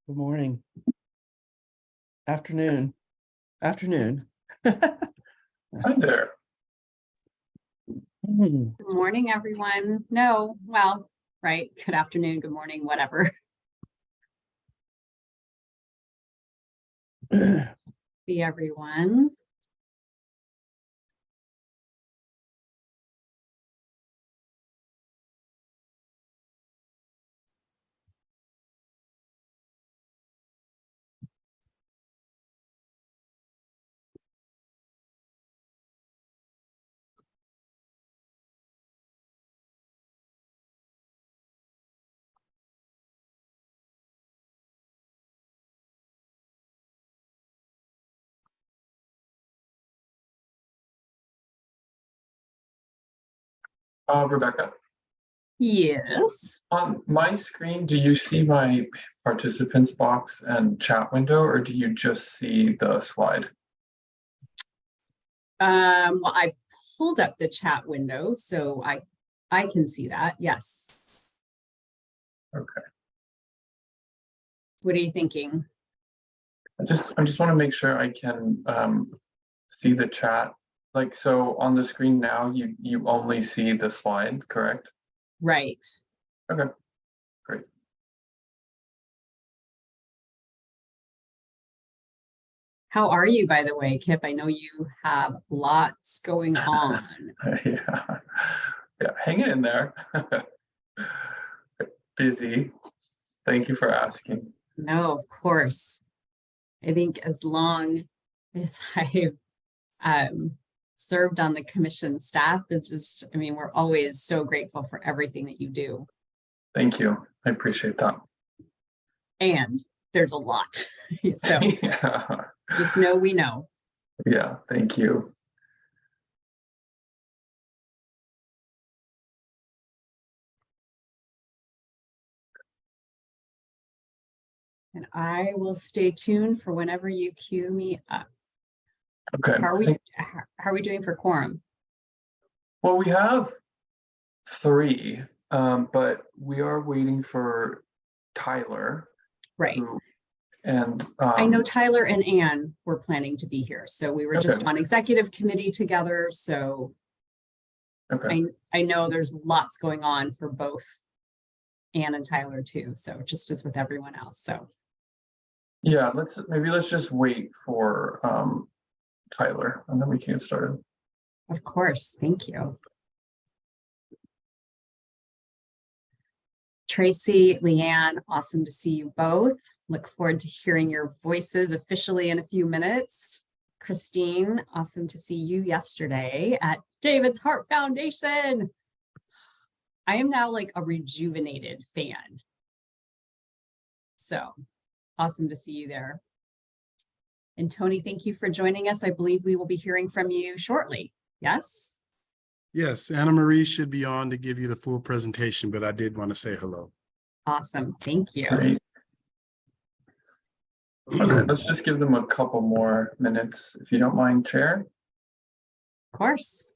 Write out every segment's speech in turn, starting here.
Good morning. Afternoon. Afternoon. Hi there. Hmm. Good morning, everyone. No, well, right. Good afternoon, good morning, whatever. See everyone. Rebecca, Yes. on my screen, do you see my participants box and chat window, or do you just see the slide? Well, I pulled up the chat window, so I can see that. Yes. Okay. What are you thinking? I just want to make sure I can see the chat. Like, so on the screen now, you only see the slide, correct? Right. Okay, great. How are you, by the way, Kip? I know you have lots going on. Yeah, hanging in there. Busy. Thank you for asking. No, of course. I think as long as I've served on the commission staff, it's just, I mean, we're always so grateful for everything that you do. Thank you. I appreciate that. And there's a lot. So Yeah. just know we know. Yeah, thank you. And I will stay tuned for whenever you cue me up. Okay. How are we doing for quorum? Well, we have 3, but we are waiting for Tyler. Right. And I know Tyler and Ann were planning to be here. So we were just on executive committee together. So I know there's lots going on for both Ann and Tyler too. So just as with everyone else. So yeah, let's just wait for Tyler and then we can get started. of course, thank you. Tracy, Leanne, awesome to see you both. Look forward to hearing your voices officially in a few minutes. Christine, awesome to see you yesterday at David's Heart Foundation. I am now like a rejuvenated fan. So awesome to see you there. And Tony, thank you for joining us. I believe we will be hearing from you shortly. Yes? Yes, Anna Marie should be on to give you the full presentation, but I did want to say hello. Awesome. Thank you. Great. Okay, let's just give them a couple more minutes, if you don't mind, Chair. Of course.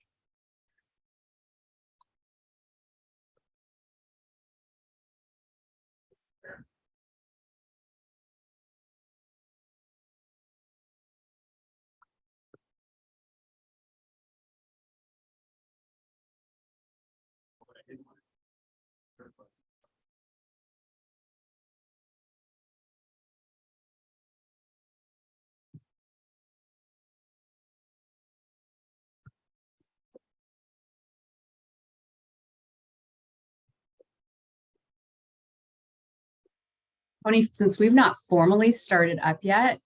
Tony, since we've not formally started up yet,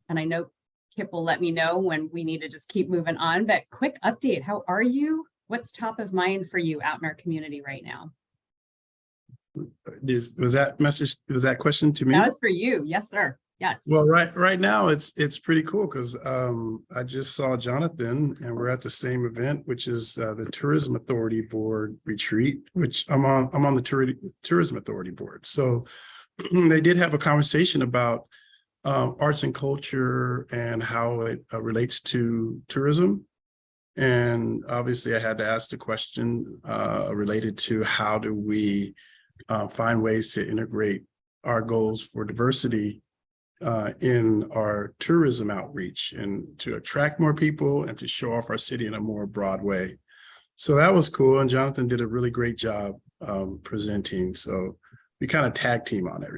and I know Kip will let me know when we need to just keep moving on, but quick update. How are you? What's top of mind for you out in our community right now? Was that question to me? That was for you. Yes, sir. Yes. Well, right now it's pretty cool because I just saw Jonathan and we're at the same event, which is the Tourism Authority Board retreat, which I'm on the Tourism Authority Board. So they did have a conversation about arts and culture and how it relates to tourism. And obviously I had to ask the question related to how do we find ways to integrate our goals for diversity in our tourism outreach and to attract more people and to show off our city in a more broad way. So that was cool. And Jonathan did a really great job presenting. So we kind of tag team on it.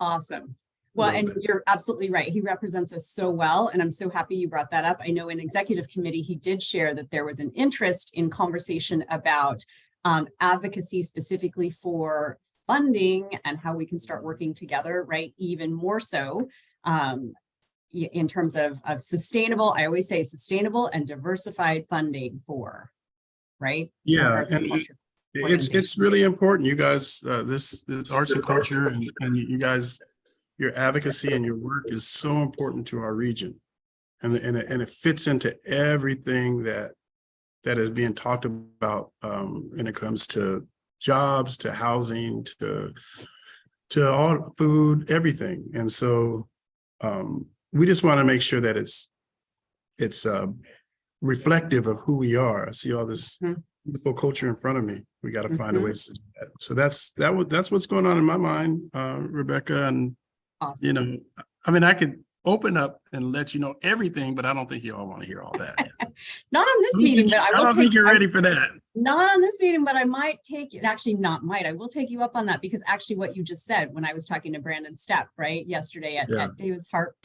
Awesome. Well, Love and it. you're absolutely right. He represents us so well, and I'm so happy you brought that up. I know in executive committee, he did share that there was an interest in conversation about advocacy specifically for funding and how we can start working together, right? Even more so in terms of sustainable, I always say sustainable and diversified funding for, right? Yeah, arts and and culture it's organizations. really important. You guys, this arts and culture and you guys, your advocacy and your work is so important to our region. And it fits into everything that is being talked about when it comes to jobs, to housing, to all food, everything. And so we just want to make sure that it's reflective of who we are. I see all this beautiful culture in front of me. We got to find a way to do that. So that's what's going on in my mind, Rebecca. And Awesome. you know, I mean, I could open up and let you know everything, but I don't think you all want to hear all that. Not on this meeting, but I don't think you're ready for that. Not on this meeting, but I might take you, actually not might, I will take you up on that, because actually what you just said when I was talking to Brandon Stepp, right, yesterday at David's Heart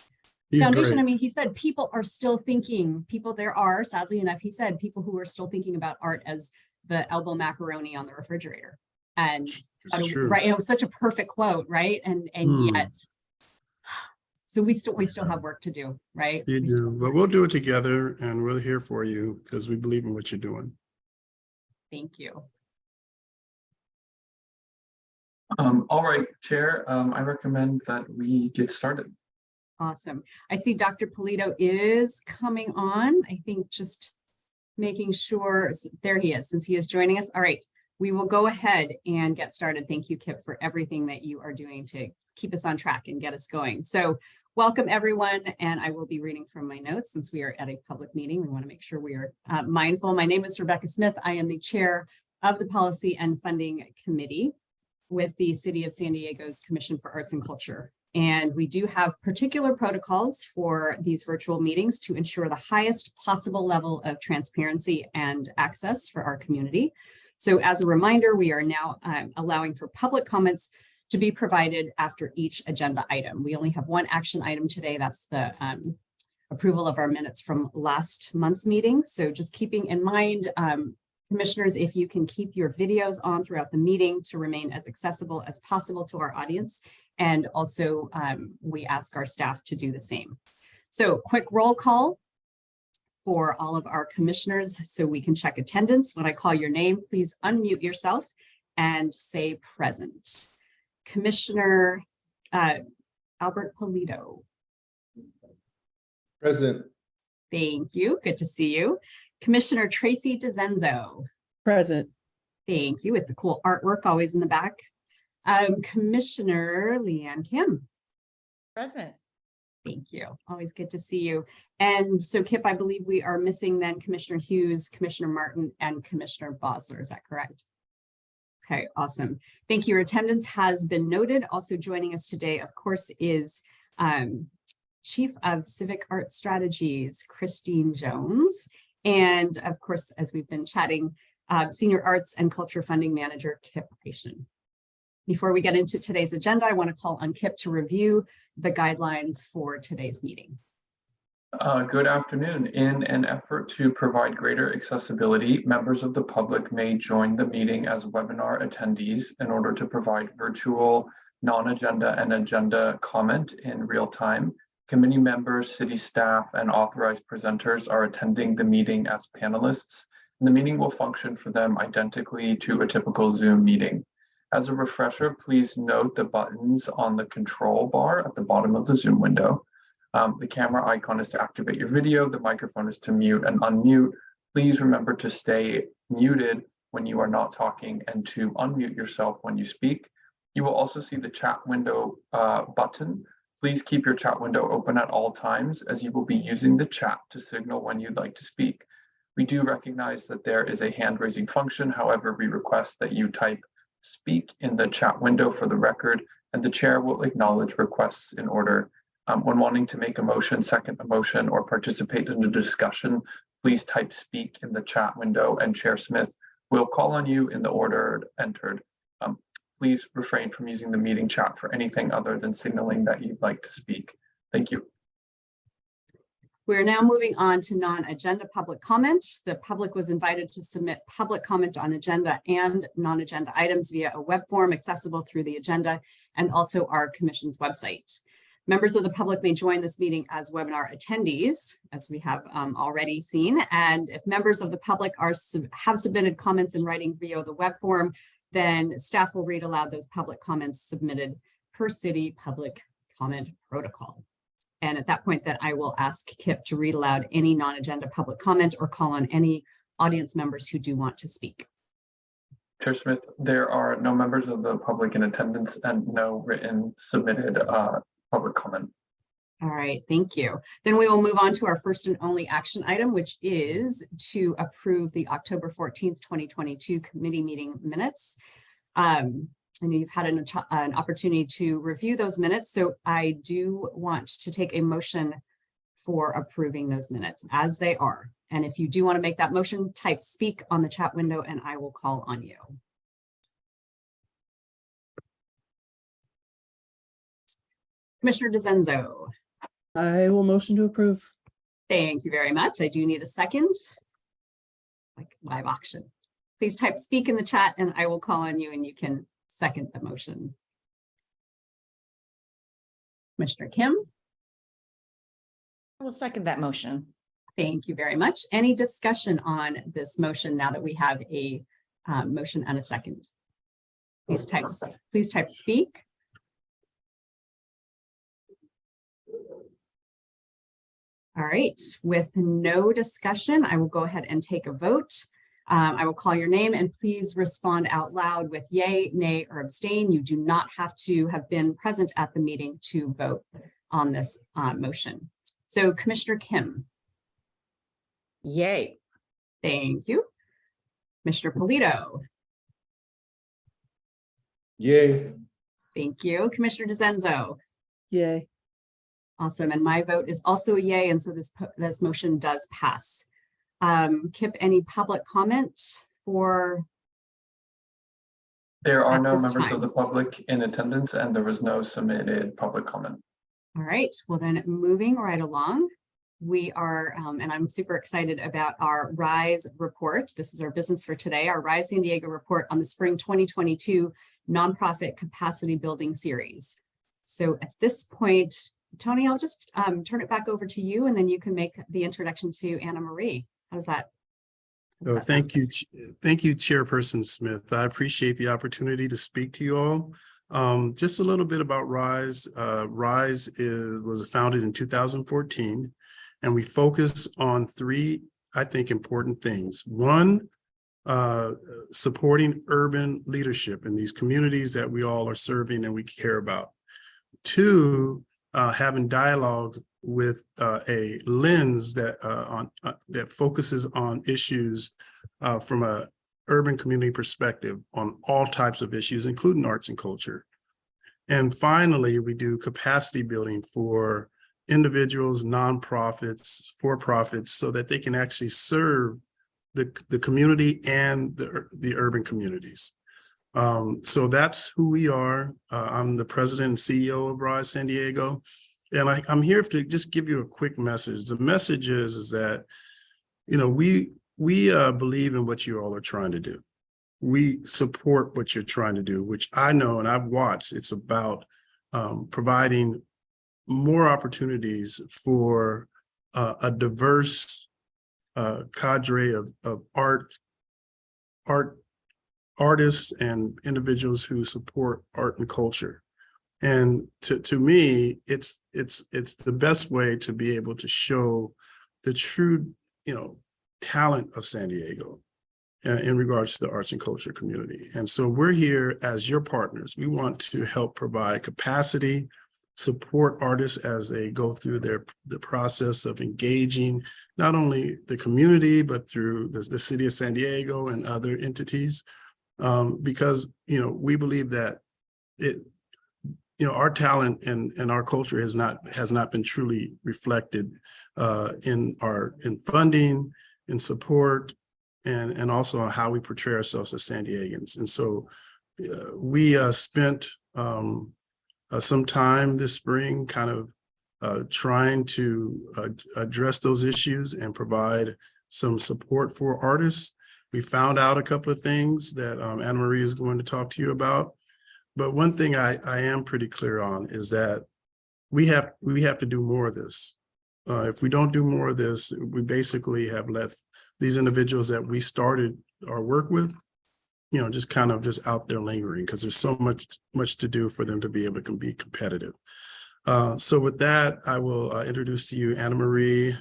He's Foundation, great. I mean, he said people are still thinking, there are, sadly enough, he said, people who are still thinking about art as the elbow macaroni on the refrigerator. And It's true. right, it was such a perfect quote, right? And yet, so we still have work to do, right? You do, but we'll do it together and we're here for you because we believe in what you're doing. Thank you. All right, Chair, I recommend that we get started. Awesome. I see Dr. Polito is coming on. I think just making sure, there he is, since he is joining us. All right, we will go ahead and get started. Thank you, Kip, for everything that you are doing to keep us on track and get us going. So welcome, everyone. And I will be reading from my notes since we are at a public meeting. We want to make sure we are mindful. My name is Rebecca Smith. I am the chair of the Policy and Funding Committee with the City of San Diego's Commission for Arts and Culture. And we do have particular protocols for these virtual meetings to ensure the highest possible level of transparency and access for our community. So as a reminder, we are now allowing for public comments to be provided after each agenda item. We only have one action item today. That's the approval of our minutes from last month's meeting. So just keeping in mind, commissioners, if you can keep your videos on throughout the meeting to remain as accessible as possible to our audience. And also we ask our staff to do the same. So quick roll call for all of our commissioners so we can check attendance. When I call your name, please unmute yourself and say present. Commissioner Albert Polito. Present. Thank you. Good to see you. Commissioner Tracy DeZenzo. Present. Thank you, with the cool artwork always in the back. Commissioner Leanne Kim. Present. Thank you. Always good to see you. And so Kip, I believe we are missing then Commissioner Hughes, Commissioner Martin, and Commissioner Bosler. Is that correct? Okay, awesome. Thank you. Your attendance has been noted. Also joining us today, of course, is Chief of Civic Art Strategies, Christine Jones. And of course, as we've been chatting, Senior Arts and Culture Funding Manager, Kip Reischen. Before we get into today's agenda, I want to call on Kip to review the guidelines for today's meeting. Good afternoon. In an effort to provide greater accessibility, members of the public may join the meeting as webinar attendees in order to provide virtual, non-agenda and agenda comment in real time. Committee members, city staff, and authorized presenters are attending the meeting as panelists, and the meeting will function for them identically to a typical Zoom meeting. As a refresher, please note the buttons on the control bar at the bottom of the Zoom window. The camera icon is to activate your video, the microphone is to mute and unmute. Please remember to stay muted when you are not talking and to unmute yourself when you speak. You will also see the chat window button. Please keep your chat window open at all times as you will be using the chat to signal when you'd like to speak. We do recognize that there is a hand raising function. However, we request that you type speak in the chat window for the record, and the chair will acknowledge requests in order. When wanting to make a motion, second a motion, or participate in a discussion, please type speak in the chat window and Chair Smith will call on you in the order entered. Please refrain from using the meeting chat for anything other than signaling that you'd like to speak. Thank you. We're now moving on to non-agenda public comment. The public was invited to submit public comment on agenda and non-agenda items via a web form accessible through the agenda and also our commission's website. Members of the public may join this meeting as webinar attendees, as we have already seen. And if members of the public have submitted comments in writing via the web form, then staff will read aloud those public comments submitted per city public comment protocol. And at that point, then I will ask Kip to read aloud any non-agenda public comment or call on any audience members who do want to speak. Chair Smith, there are no members of the public in attendance and no written submitted public comment. All right, thank you. Then we will move on to our first and only action item, which is to approve the October 14th, 2022 committee meeting minutes. I know you've had an opportunity to review those minutes, so I do want to take a motion for approving those minutes as they are. And if you do want to make that motion, type speak on the chat window and I will call on you. Commissioner DeZenzo. I will motion to approve. Thank you very much. I do need a second. Like live auction. Please type speak in the chat and I will call on you and you can second the motion. Commissioner Kim. I will second that motion. Thank you very much. Any discussion on this motion now that we have a motion and a second? Please type speak. All right, with no discussion, I will go ahead and take a vote. I will call your name and please respond out loud with yay, nay, or abstain. You do not have to have been present at the meeting to vote on this motion. So Commissioner Kim. Yay. Thank you. Commissioner Polito. Yay. Thank you. Commissioner DeZenzo. Yay. Awesome. And my vote is also a yay. And so this motion does pass. Kip, any public comment for? There are At no this members time. of the public in attendance and there was no submitted public comment. All right. Well, then moving right along, we are, and I'm super excited about our RISE report. This is our business for today, our RISE San Diego report on the spring 2022 nonprofit capacity building series. So at this point, Tony, I'll just turn it back over to you and then you can make the introduction to Anna Marie. How does that? So thank you. Thank you, Chairperson Smith. I appreciate the opportunity to speak to you all. Just a little bit about RISE. RISE was founded in 2014, and we focus on three, I think, important things. One, supporting urban leadership in these communities that we all are serving and we care about. Two, having dialogue with a lens that that focuses on issues from a urban community perspective on all types of issues, including arts and culture. And finally, we do capacity building for individuals, nonprofits, for-profits, so that they can actually serve the community and the urban communities. So that's who we are. I'm the president and CEO of RISE San Diego. And I'm here to just give you a quick message. The message is that, you know, we believe in what you all are trying to do. We support what you're trying to do, which I know and I've watched. It's about providing more opportunities for a diverse cadre of artists and individuals who support art and culture. And to me, it's the best way to be able to show the true, talent of San Diego in regards to the arts and culture community. And so we're here as your partners. We want to help provide capacity, support artists as they go through the process of engaging not only the community, but through the city of San Diego and other entities. because, we believe that our talent and our culture has not been truly reflected in funding, in support, and also on how we portray ourselves as San Diegans. And so we spent some time this spring kind of trying to address those issues and provide some support for artists. We found out a couple of things that Anna Marie is going to talk to you about. But one thing I am pretty clear on is that we have to do more of this. If we don't do more of this, we basically have left these individuals that we started our work with, just out there lingering, because there's so much to do for them to be able to be competitive. So with that, I will introduce to you Anna Marie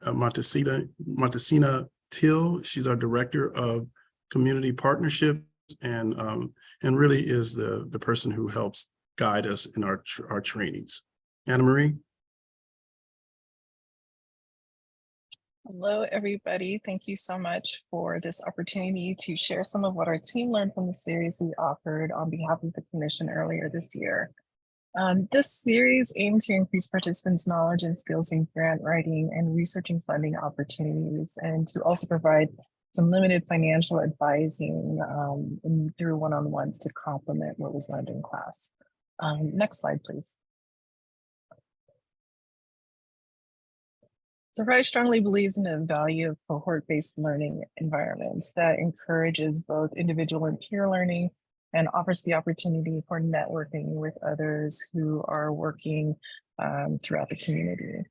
Montesina Till. She's our Director of Community Partnerships and really is the person who helps guide us in our trainings. Anna Marie. Hello, everybody. Thank you so much for this opportunity to share some of what our team learned from the series we offered on behalf of the Commission earlier this year. This series aimed to increase participants' knowledge and skills in grant writing and researching funding opportunities, and to also provide some limited financial advising through one-on-ones to complement what was learned in class. Next slide, please. So RISE strongly believes in the value of cohort-based learning environments that encourages both individual and peer learning and offers the opportunity for networking with others who are working throughout the community.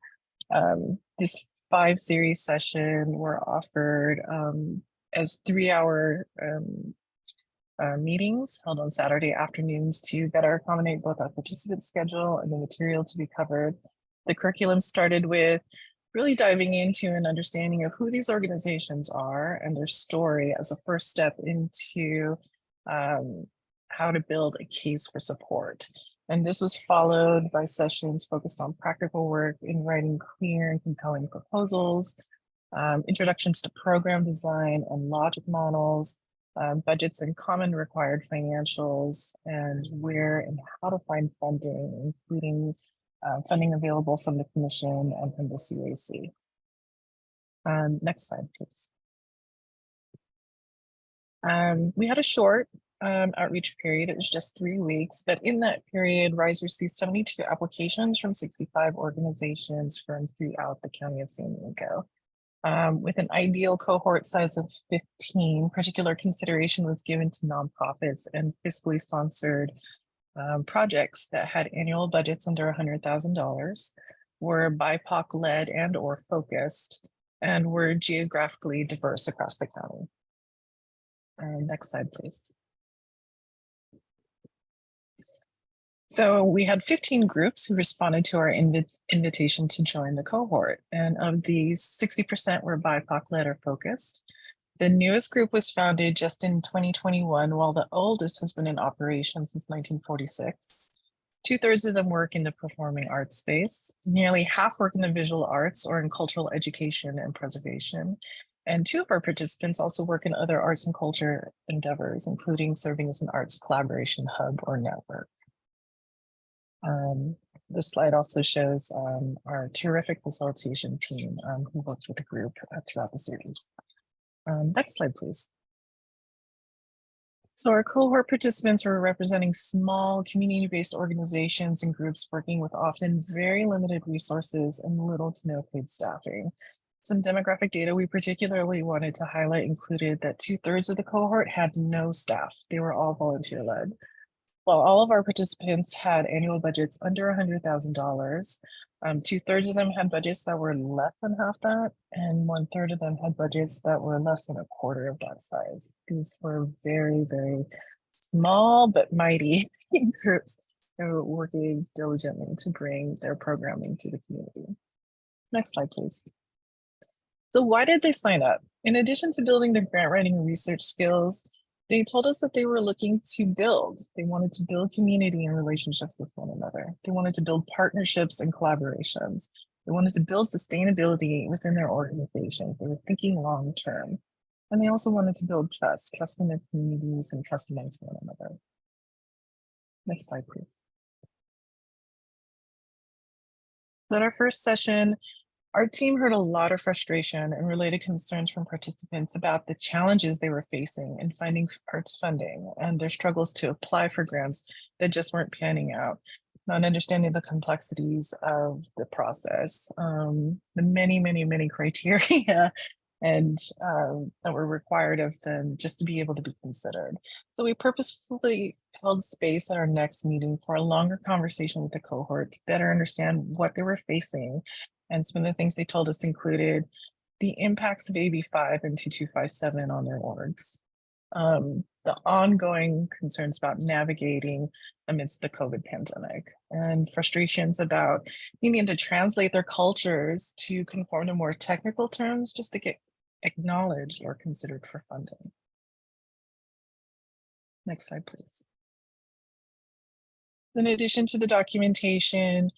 This 5-series session were offered as 3-hour meetings held on Saturday afternoons to better accommodate both our participant schedule and the material to be covered. The curriculum started with really diving into an understanding of who these organizations are and their story as a first step into how to build a case for support. And this was followed by sessions focused on practical work in writing clear and compelling proposals, introductions to program design and logic models, budgets and common required financials, and where and how to find funding, including funding available from the Commission and from the CAC. Next slide, please. We had a short outreach period. It was just 3 weeks, but in that period, RISE received 72 applications from 65 organizations from throughout the County of San Diego. With an ideal cohort size of 15, particular consideration was given to nonprofits and fiscally sponsored projects that had annual budgets under $100,000, were BIPOC led and or focused, and were geographically diverse across the county. Next slide, please. So we had 15 groups who responded to our invitation to join the cohort. And of these, 60% were BIPOC led or focused. The newest group was founded just in 2021, while the oldest has been in operation since 1946. 2/3 of them work in the performing arts space. Nearly half work in the visual arts or in cultural education and preservation. And 2 of our participants also work in other arts and culture endeavors, including serving as an arts collaboration hub or network. This slide also shows our terrific facilitation team who worked with the group throughout the series. Next slide, please. So our cohort participants were representing small community-based organizations and groups working with often very limited resources and little to no paid staffing. Some demographic data we particularly wanted to highlight included that 2/3 of the cohort had no staff. They were all volunteer-led. While all of our participants had annual budgets under $100,000, 2/3 of them had budgets that were less than half that, and 1/3 of them had budgets that were less than a quarter of that size. These were very, very small but mighty groups that were working diligently to bring their programming to the community. Next slide, please. So why did they sign up? In addition to building their grant writing and research skills, they told us that they were looking to build. They wanted to build community and relationships with one another. They wanted to build partnerships and collaborations. They wanted to build sustainability within their organizations. They were thinking long term. And they also wanted to build trust in their communities and trust amongst one another. Next slide, please. So at our first session, our team heard a lot of frustration and related concerns from participants about the challenges they were facing in finding arts funding and their struggles to apply for grants that just weren't panning out, not understanding the complexities of the process, the many criteria and that were required of them just to be able to be considered. So we purposefully held space at our next meeting for a longer conversation with the cohort to better understand what they were facing. And some of the things they told us included the impacts of AB5 and 2257 on their orgs, the ongoing concerns about navigating amidst the COVID pandemic, and frustrations about needing to translate their cultures to conform to more technical terms just to get acknowledged or considered for funding. Next slide, please. In addition to the documentation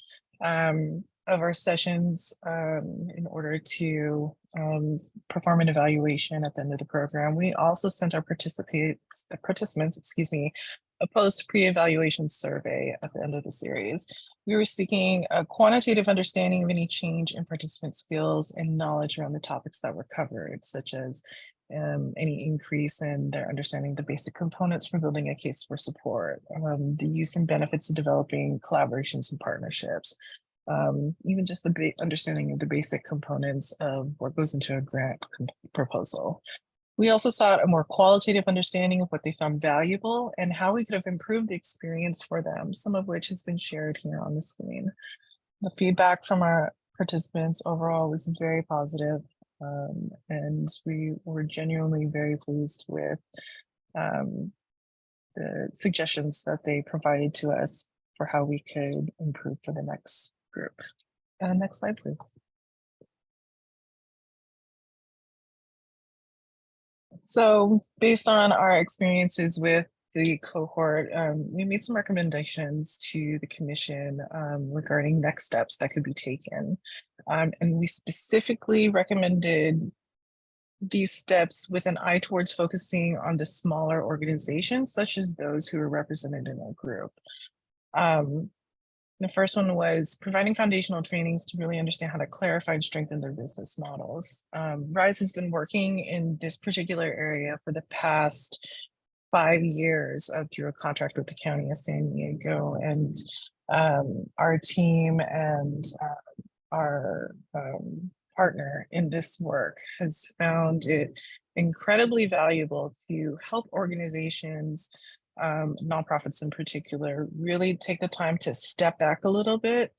of our sessions in order to perform an evaluation at the end of the program, we also sent our participants, a post pre-evaluation survey at the end of the series. We were seeking a quantitative understanding of any change in participant skills and knowledge around the topics that were covered, such as any increase in their understanding of the basic components for building a case for support, the use and benefits of developing collaborations and partnerships, even just the understanding of the basic components of what goes into a grant proposal. We also sought a more qualitative understanding of what they found valuable and how we could have improved the experience for them, some of which has been shared here on the screen. The feedback from our participants overall was very positive, and we were genuinely very pleased with the suggestions that they provided to us for how we could improve for the next group. Next slide, please. So based on our experiences with the cohort, we made some recommendations to the commission regarding next steps that could be taken. And we specifically recommended these steps with an eye towards focusing on the smaller organizations, such as those who are represented in our group. The first one was providing foundational trainings to really understand how to clarify and strengthen their business models. RISE has been working in this particular area for the past 5 years through a contract with the County of San Diego, and our team and our partner in this work has found it incredibly valuable to help organizations, nonprofits in particular, really take the time to step back a little bit,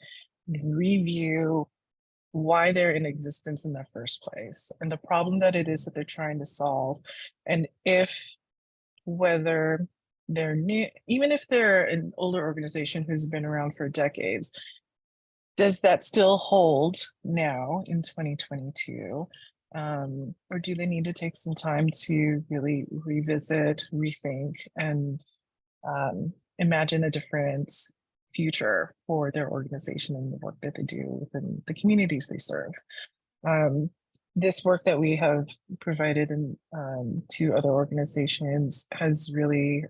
review why they're in existence in the first place and the problem that it is that they're trying to solve. And whether they're new, even if they're an older organization who's been around for decades, does that still hold now in 2022? Or do they need to take some time to really revisit, rethink, and imagine a different future for their organization and the work that they do within the communities they serve? This work that we have provided to other organizations has really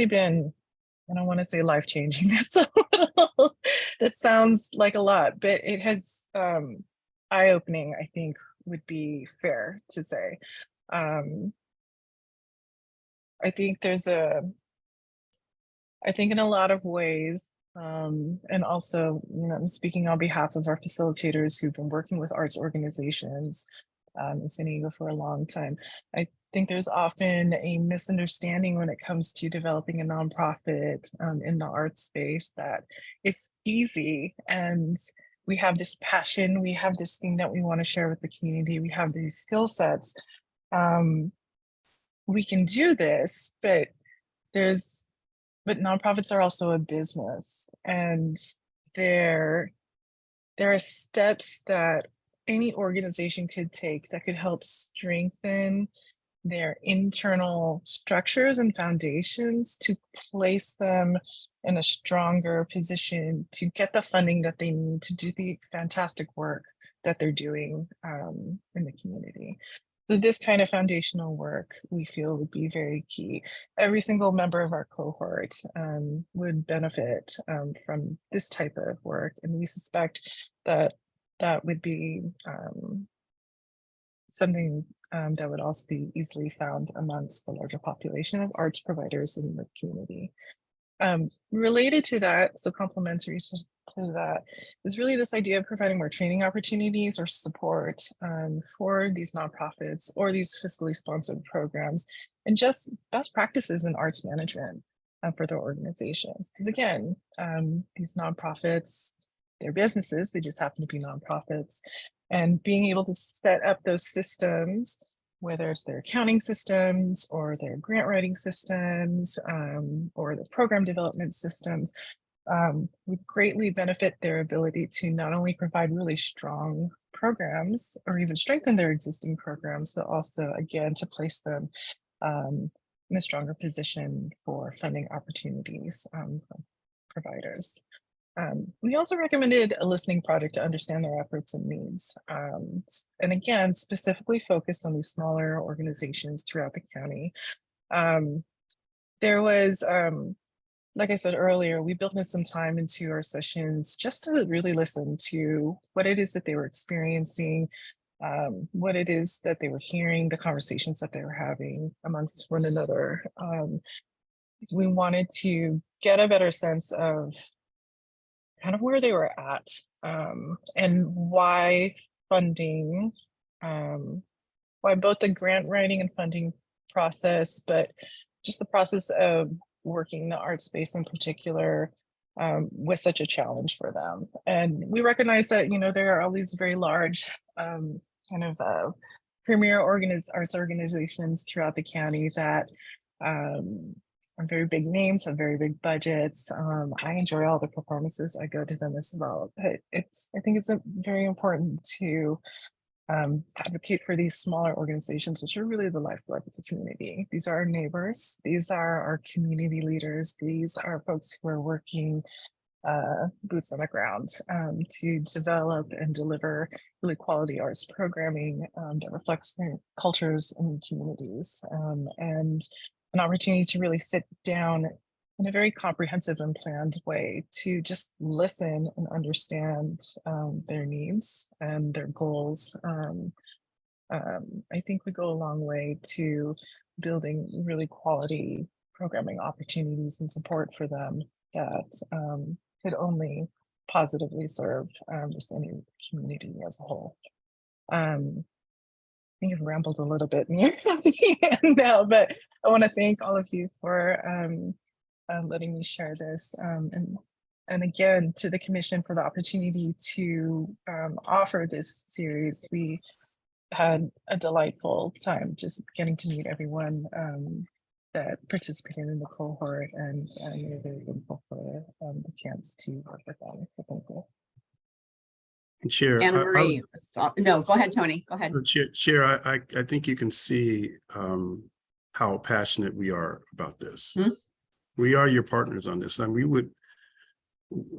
been, I don't want to say life-changing. That sounds like a lot, but it has eye-opening, I think would be fair to say. I think in a lot of ways, and also, I'm speaking on behalf of our facilitators who've been working with arts organizations in San Diego for a long time. I think there's often a misunderstanding when it comes to developing a nonprofit in the arts space, that it's easy and we have this passion, we have this thing that we want to share with the community, we have these skill sets. We can do this, but nonprofits are also a business, and there are steps that any organization could take that could help strengthen their internal structures and foundations to place them in a stronger position to get the funding that they need to do the fantastic work that they're doing in the community. So this kind of foundational work we feel would be very key. Every single member of our cohort would benefit from this type of work, and we suspect that that would be something that would also be easily found amongst the larger population of arts providers in the community. Related to that, so complementary to that, is really this idea of providing more training opportunities or support for these nonprofits or these fiscally sponsored programs, and just best practices in arts management for their organizations. Because again, these nonprofits, they're businesses, they just happen to be nonprofits, and being able to set up those systems, whether it's their accounting systems or their grant writing systems or the program development systems, would greatly benefit their ability to not only provide really strong programs or even strengthen their existing programs, but also, again, to place them in a stronger position for funding opportunities from providers. We also recommended a listening project to understand their efforts and needs. And again, specifically focused on these smaller organizations throughout the county. There was, like I said earlier, we built in some time into our sessions just to really listen to what it is that they were experiencing, what it is that they were hearing, the conversations that they were having amongst one another. We wanted to get a better sense of kind of where they were at and why funding, why both the grant writing and funding process, but just the process of working the art space in particular was such a challenge for them. And we recognize that, you know, there are all these very large kind of premier arts organizations throughout the county that are very big names, have very big budgets. I enjoy all the performances. I go to them as well. But I think it's very important to advocate for these smaller organizations, which are really the lifeblood of the community. These are our neighbors. These are our community leaders. These are folks who are working boots on the ground to develop and deliver really quality arts programming that reflects their cultures and communities, and an opportunity to really sit down in a very comprehensive and planned way to just listen and understand their needs and their goals. I think we go a long way to building really quality programming opportunities and support for them that could only positively serve just any community as a whole. I think I've rambled a little bit near the end now, but I want to thank all of you for letting me share this. And again, to the commission for the opportunity to offer this series. We had a delightful time just getting to meet everyone that participated in the cohort, and we're very grateful for the chance to work with them. So thank you. Chair, Anna Marie, no, go ahead, Tony, go ahead. Chair, I think you can see how passionate we are about this. Hmm? We are your partners on this, and we would,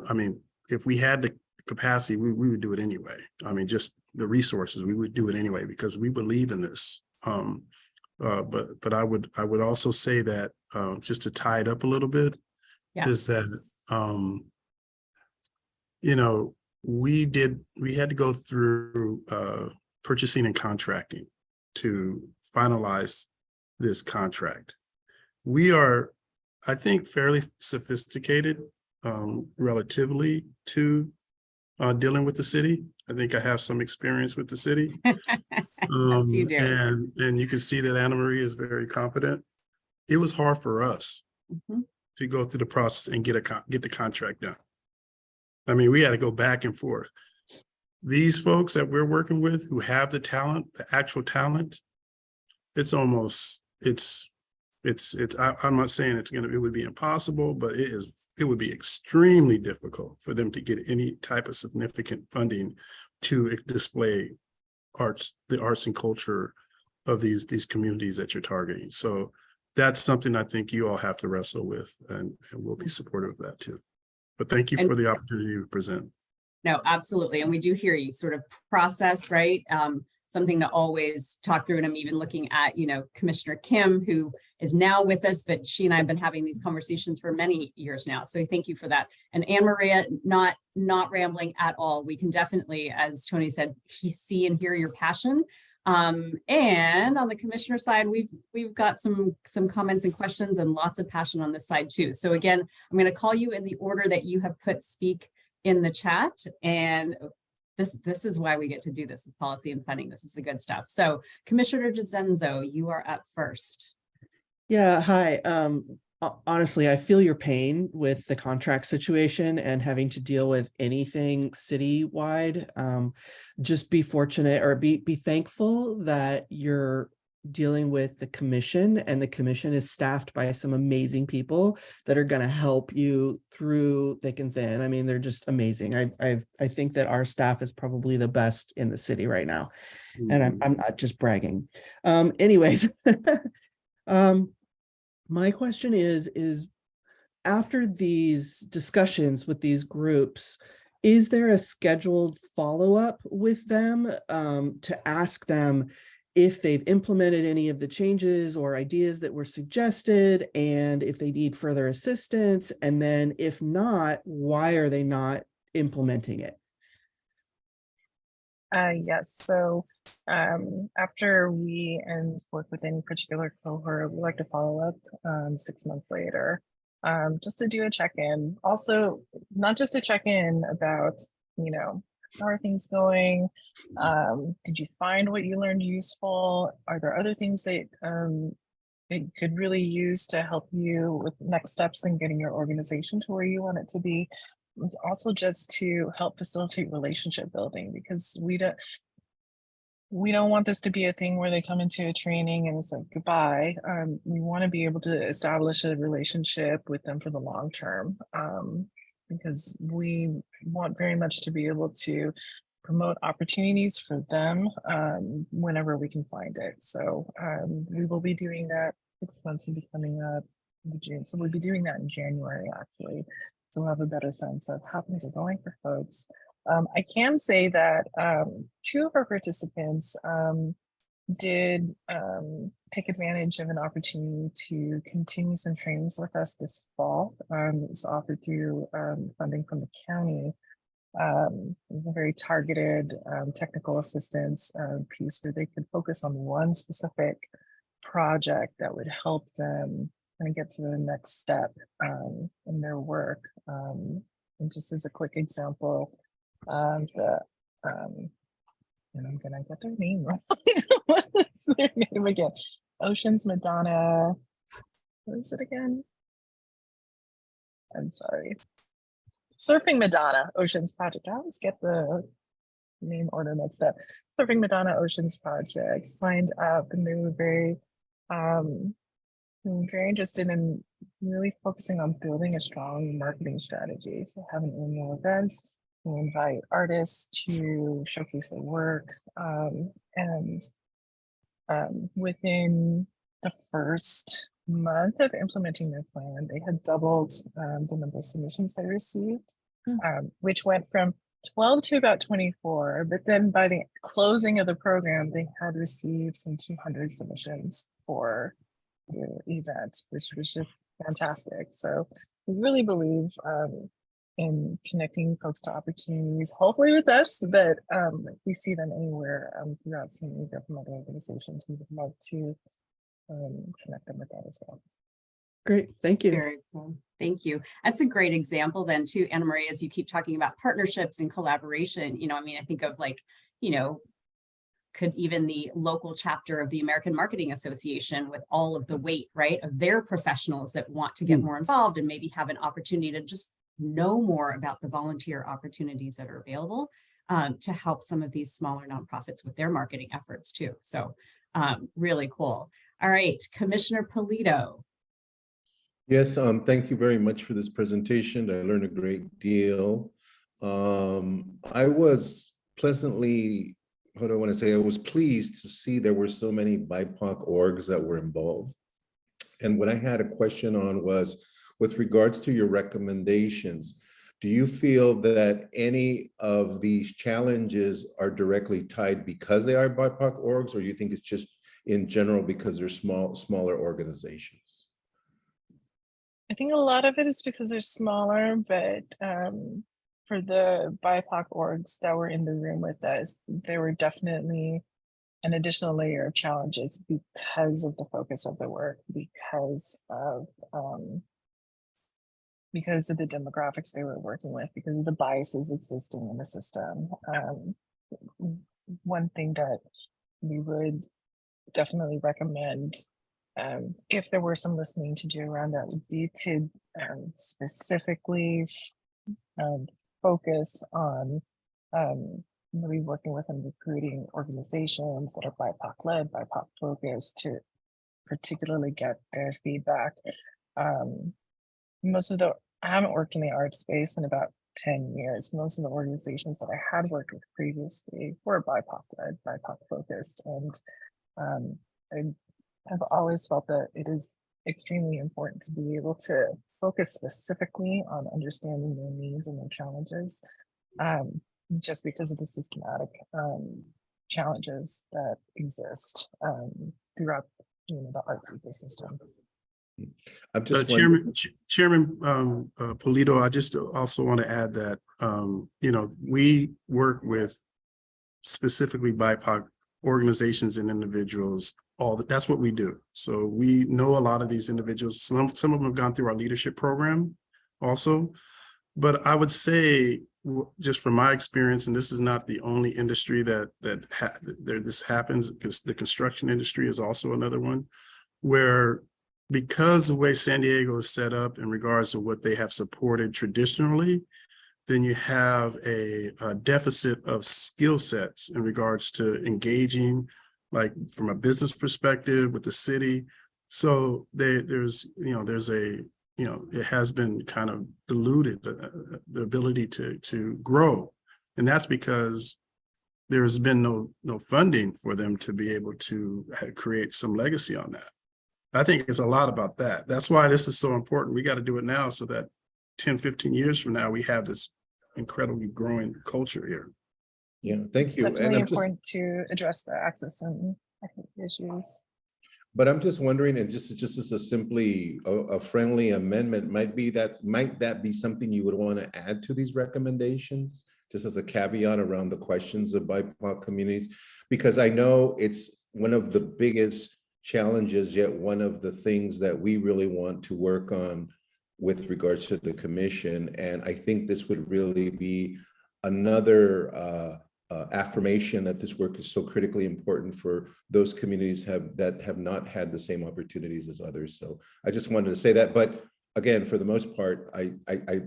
I mean, if we had the capacity, we would do it anyway. I mean, just the resources, we would do it anyway because we believe in this. But I would also say that just to tie it up a little bit, Yes. is that you know, we had to go through purchasing and contracting to finalize this contract. We are, I think, fairly sophisticated relatively to dealing with the city. I think I have some experience with the city. Yes, you do. And you can see that Anna Marie is very competent. It was hard for us to go through the process and get the contract done. I mean, we had to go back and forth. These folks that we're working with who have the talent, the actual talent, it's almost, I'm not saying it would be impossible, but it would be extremely difficult for them to get any type of significant funding to display the arts and culture of these communities that you're targeting. So that's something I think you all have to wrestle with, and we'll be supportive of that too. But thank you for the opportunity to present. No, absolutely. And we do hear you sort of process, right? Something to always talk through. And I'm even looking at, Commissioner Kim, who is now with us, but she and I have been having these conversations for many years now. So thank you for that. And Anne Maria, not rambling at all. We can definitely, as Tony said, see and hear your passion. And on the commissioner side, we've got some comments and questions and lots of passion on this side too. So again, I'm going to call you in the order that you have put speak in the chat. And this is why we get to do this with policy and funding. This is the good stuff. So Commissioner DiZenzo, you are up first. Yeah, hi. Honestly, I feel your pain with the contract situation and having to deal with anything citywide. Just be fortunate or be thankful that you're dealing with the commission, and the commission is staffed by some amazing people that are going to help you through thick and thin. I mean, they're just amazing. I think that our staff is probably the best in the city right now, and I'm not just bragging. Anyways. My question is after these discussions with these groups, is there a scheduled follow-up with them to ask them if they've implemented any of the changes or ideas that were suggested, and if they need further assistance? And then if not, why are they not implementing it? Yes, so after we work with any particular cohort, we like to follow up 6 months later, just to do a check-in. Also, not just a check-in about, how are things going? Did you find what you learned useful? Are there other things that it could really use to help you with next steps in getting your organization to where you want it to be? It's also just to help facilitate relationship building, because we don't want this to be a thing where they come into a training and it's like goodbye. We want to be able to establish a relationship with them for the long term, because we want very much to be able to promote opportunities for them whenever we can find it. So we will be doing that. 6 months will be coming up in June, so we'll be doing that in January actually. So we'll have a better sense of how things are going for folks. I can say that 2 of our participants did take advantage of an opportunity to continue some trainings with us this fall. It was offered through funding from the county. It was a very targeted technical assistance piece where they could focus on one specific project that would help them and get to the next step in their work. And just as a quick example, and I'm gonna get their name wrong. What's their name again? Oceans Madonna. What is it again? I'm sorry. Surfing Madonna Oceans Project. I always get the name order mixed up. Surfing Madonna Oceans Project signed up, and they were very interested in really focusing on building a strong marketing strategy. So having annual events, we invite artists to showcase their work, and within the first month of implementing their plan, they had doubled the number of submissions they received, which went from 12 to about 24. But then by the closing of the program, they had received some 200 submissions for the event, which was just fantastic. So we really believe in connecting folks to opportunities, hopefully with us, but if we see them anywhere throughout San Diego from other organizations, we would love to connect them with that as well. Great, thank you. Very cool. Thank you. That's a great example then too, Anna Maria, as you keep talking about partnerships and collaboration. I think of could even the local chapter of the American Marketing Association, with all of the weight, right, of their professionals that want to get more involved and maybe have an opportunity to just know more about the volunteer opportunities that are available to help some of these smaller nonprofits with their marketing efforts too. So really cool. All right, Commissioner Polito. Yes, thank you very much for this presentation. I learned a great deal. I was pleasantly, I was pleased to see there were so many BIPOC orgs that were involved. And what I had a question on was, with regards to your recommendations, Do you feel that any of these challenges are directly tied because they are BIPOC orgs, or you think it's just in general because they're smaller organizations? I think a lot of it is because they're smaller, but for the BIPOC orgs that were in the room with us, there were definitely an additional layer of challenges because of the focus of the work, because of the demographics they were working with, because of the biases existing in the system. One thing that we would definitely recommend, if there were some listening to do around that, would be to specifically focus on maybe working with and recruiting organizations that are BIPOC led, BIPOC focused, to particularly get their feedback. I haven't worked in the art space in about 10 years. Most of the organizations that I had worked with previously were BIPOC led, BIPOC focused. And I have always felt that it is extremely important to be able to focus specifically on understanding their needs and their challenges, just because of the systematic challenges that exist throughout the arts ecosystem. I'm just Chairman Polito, I just also want to add that we work with specifically BIPOC organizations and individuals. That's what we do. So we know a lot of these individuals. Some of them have gone through our leadership program also. But I would say, just from my experience, and this is not the only industry that this happens, because the construction industry is also another one, where because the way San Diego is set up in regards to what they have supported traditionally, then you have a deficit of skill sets in regards to engaging, like from a business perspective with the city. So it has been kind of diluted, the ability to grow. And that's because there's been no funding for them to be able to create some legacy on that. I think it's a lot about that. That's why this is so important. We got to do it now so that 10, 15 years from now, we have this incredibly growing culture here. Yeah, thank you. It's definitely important to address the access and issues. But I'm just wondering, and just as a simply a friendly amendment, might that be something you would want to add to these recommendations, just as a caveat around the questions of BIPOC communities? Because I know it's one of the biggest challenges, yet one of the things that we really want to work on with regards to the commission. And I think this would really be another affirmation that this work is so critically important for those communities that have not had the same opportunities as others. So I just wanted to say that. But again, for the most part, I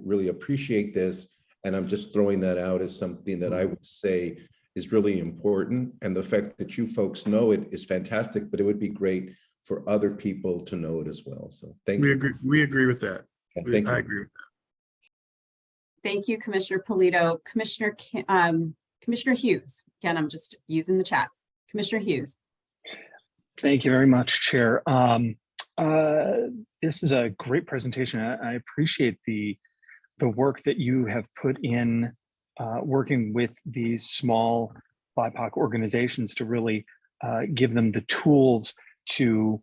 really appreciate this. And I'm just throwing that out as something that I would say is really important. And the fact that you folks know it is fantastic, but it would be great for other people to know it as well. So thank you. We agree with that. Thank you. I agree with that. Thank you, Commissioner Polito. Commissioner Hughes. Again, I'm just using the chat. Commissioner Hughes. Thank you very much, Chair. This is a great presentation. I appreciate the work that you have put in working with these small BIPOC organizations to really give them the tools to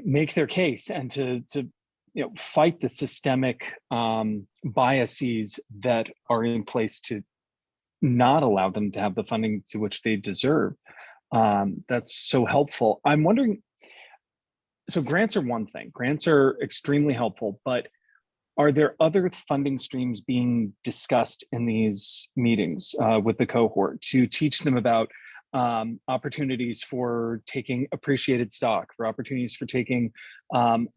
make their case and to fight the systemic biases that are in place to not allow them to have the funding to which they deserve. That's so helpful. I'm wondering, so grants are one thing. Grants are extremely helpful, but are there other funding streams being discussed in these meetings with the cohort to teach them about opportunities for taking appreciated stock, for opportunities for taking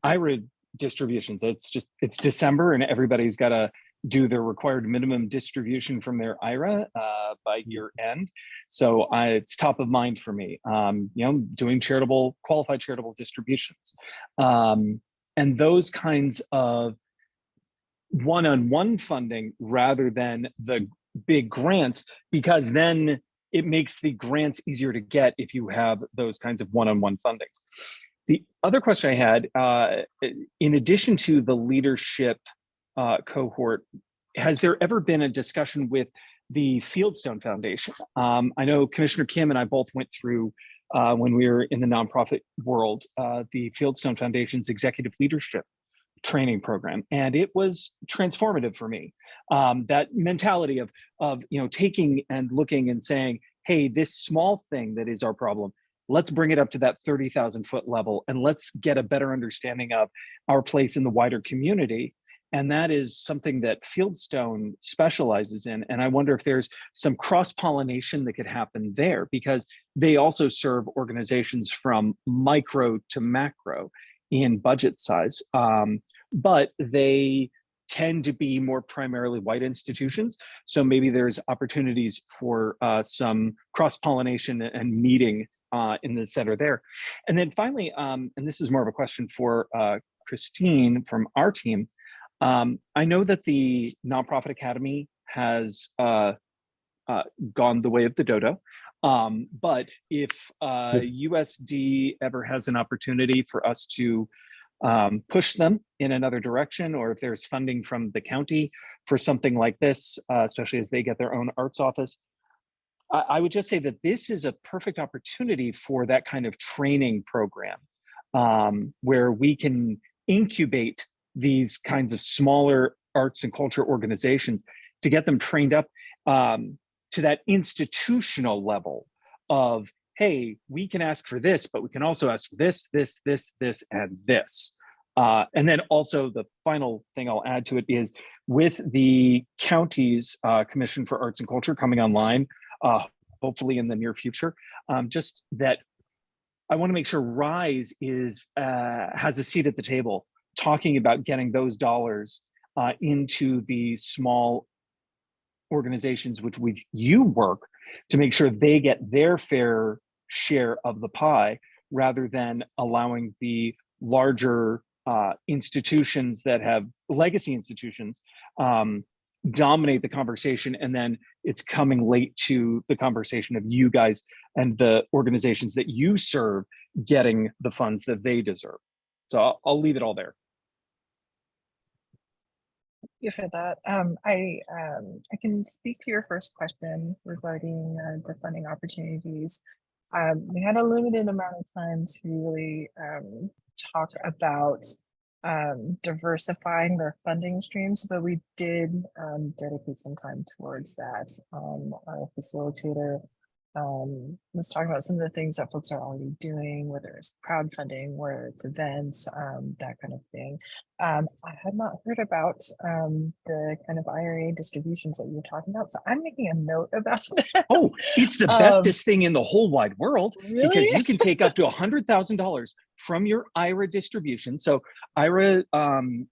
IRA distributions? It's December and everybody's got to do their required minimum distribution from their IRA by year end. So it's top of mind for me, doing qualified charitable distributions. And those kinds of one-on-one funding rather than the big grants, because then it makes the grants easier to get if you have those kinds of one-on-one fundings. The other question I had, in addition to the leadership cohort, has there ever been a discussion with the Fieldstone Foundation? I know Commissioner Kim and I both went through, when we were in the nonprofit world, the Fieldstone Foundation's executive leadership training program, and it was transformative for me. That mentality of taking and looking and saying, hey, this small thing that is our problem, let's bring it up to that 30,000-foot level, and let's get a better understanding of our place in the wider community. And that is something that Fieldstone specializes in. And I wonder if there's some cross-pollination that could happen there, because they also serve organizations from micro to macro in budget size. But they tend to be more primarily white institutions. So maybe there's opportunities for some cross-pollination and meeting in the center there. And then finally, and this is more of a question for Christine from our team, I know that the Nonprofit Academy has gone the way of the dodo, but if USD ever has an opportunity for us to push them in another direction, or if there's funding from the county for something like this, especially as they get their own arts office, I would just say that this is a perfect opportunity for that kind of training program, where we can incubate these kinds of smaller arts and culture organizations to get them trained up to that institutional level of, hey, we can ask for this, but we can also ask for this, this, this, this, and this. And then also the final thing I'll add to it is, with the county's Commission for Arts and Culture coming online, hopefully in the near future, just that I want to make sure RISE has a seat at the table, talking about getting those dollars into the small organizations which you work, to make sure they get their fair share of the pie, rather than allowing the larger institutions that have legacy institutions dominate the conversation, and then it's coming late to the conversation of you guys and the organizations that you serve getting the funds that they deserve. So I'll leave it all there. You for that. I can speak to your first question regarding the funding opportunities. We had a limited amount of time to really talk about diversifying their funding streams, but we did dedicate some time towards that. Our facilitator was talking about some of the things that folks are already doing, whether it's crowdfunding, whether it's events, that kind of thing. I had not heard about the kind of IRA distributions that you were talking about, so I'm making a note about that. Oh, it's the bestest thing in the whole wide world, Really? because you can take up to $100,000 from your IRA distribution. So IRA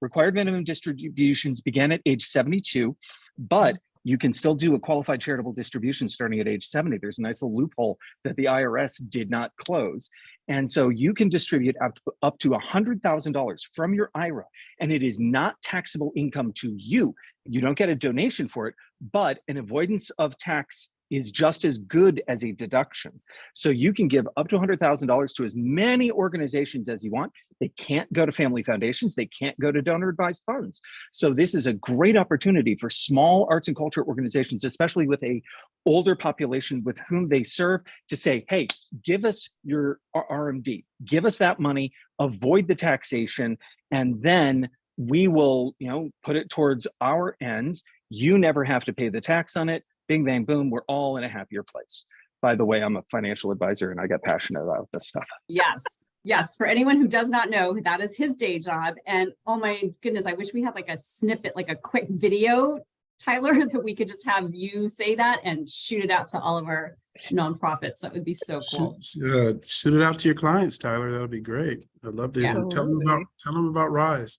required minimum distributions began at age 72, but you can still do a qualified charitable distribution starting at age 70. There's a nice little loophole that the IRS did not close. And so you can distribute up to $100,000 from your IRA, and it is not taxable income to you. You don't get a donation for it, but an avoidance of tax is just as good as a deduction. So you can give up to $100,000 to as many organizations as you want. They can't go to family foundations. They can't go to donor advised funds. So this is a great opportunity for small arts and culture organizations, especially with a older population with whom they serve, to say, hey, give us your RMD, give us that money, avoid the taxation, and then we will, put it towards our ends. You never have to pay the tax on it. Bing, bang, boom, we're all in a happier place. By the way, I'm a financial advisor and I get passionate about this stuff. Yes. Yes. For anyone who does not know, that is his day job. And oh my goodness, I wish we had like a snippet, like a quick video, Tyler, that we could just have you say that and shoot it out to all of our nonprofits. That would be so cool. Shoot it out to your clients, Tyler. That'll be great. I'd love to tell them about RISE.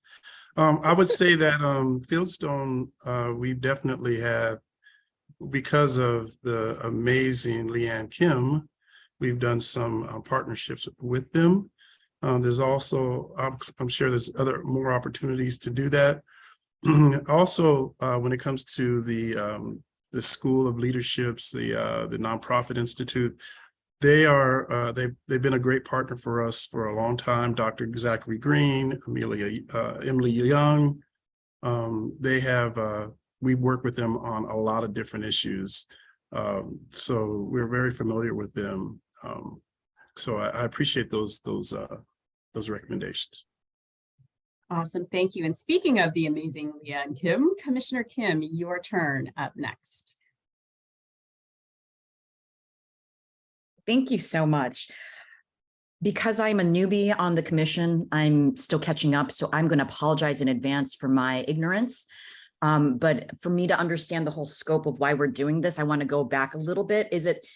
I would say that Fieldstone, we definitely have, because of the amazing Leanne Kim, we've done some partnerships with them. There's also, I'm sure there's more opportunities to do that. Also, when it comes to the School of Leaderships, the Nonprofit Institute, they've been a great partner for us for a long time. Dr. Zachary Green, Emily Young, They have, we work with them on a lot of different issues. So we're very familiar with them. So I appreciate those recommendations. Awesome, thank you. And speaking of the amazing Leah and Kim, Commissioner Kim, your turn up next. Thank you so much. Because I'm a newbie on the commission, I'm still catching up, so I'm going to apologize in advance for my ignorance. But for me to understand the whole scope of why we're doing this, I want to go back a little bit. Is it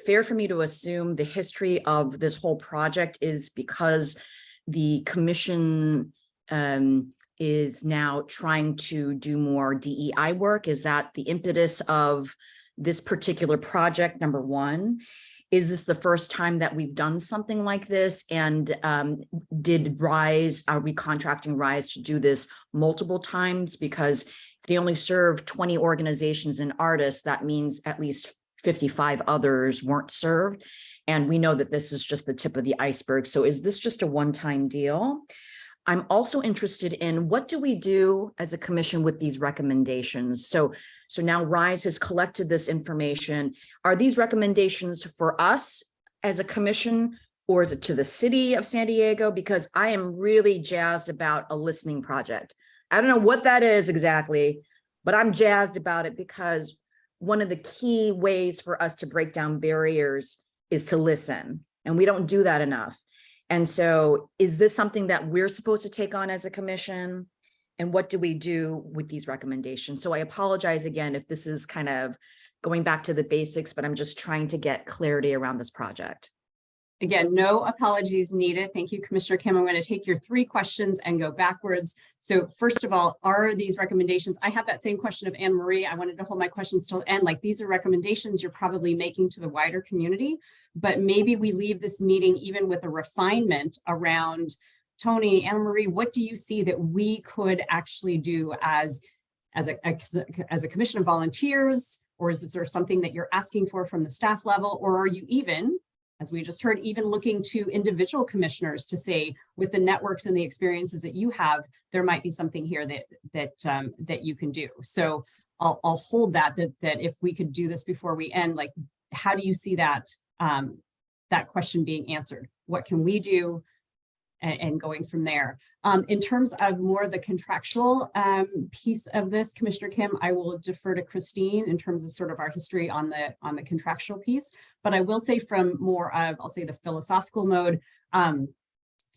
fair for me to assume the history of this whole project is because the commission is now trying to do more DEI work? Is that the impetus of this particular project, number one? Is this the first time that we've done something like this? And did RISE, are we contracting RISE to do this multiple times? Because if they only serve 20 organizations and artists, that means at least 55 others weren't served. And we know that this is just the tip of the iceberg. So is this just a one-time deal? I'm also interested in what do we do as a commission with these recommendations? So now RISE has collected this information. Are these recommendations for us as a commission, or is it to the city of San Diego? Because I am really jazzed about a listening project. I don't know what that is exactly, but I'm jazzed about it because one of the key ways for us to break down barriers is to listen, and we don't do that enough. And so is this something that we're supposed to take on as a commission? And what do we do with these recommendations? So I apologize again if this is kind of going back to the basics, but I'm just trying to get clarity around this project. Again, no apologies needed. Thank you, Commissioner Kim. I'm going to take your 3 questions and go backwards. So first of all, are these recommendations? I had that same question of Anne Marie. I wanted to hold my questions till the end. Like, these are recommendations you're probably making to the wider community, but maybe we leave this meeting even with a refinement around, Tony, Anne Marie, what do you see that we could actually do as a commission of volunteers? Or is there something that you're asking for from the staff level? Or are you even, as we just heard, even looking to individual commissioners to say, with the networks and the experiences that you have, there might be something here that you can do. So I'll hold that if we could do this before we end, like, how do you see that that question being answered? What can we do? And going from there. In terms of more the contractual piece of this, Commissioner Kim, I will defer to Christine in terms of sort of our history on the contractual piece. But I will say from more of, I'll say, the philosophical mode,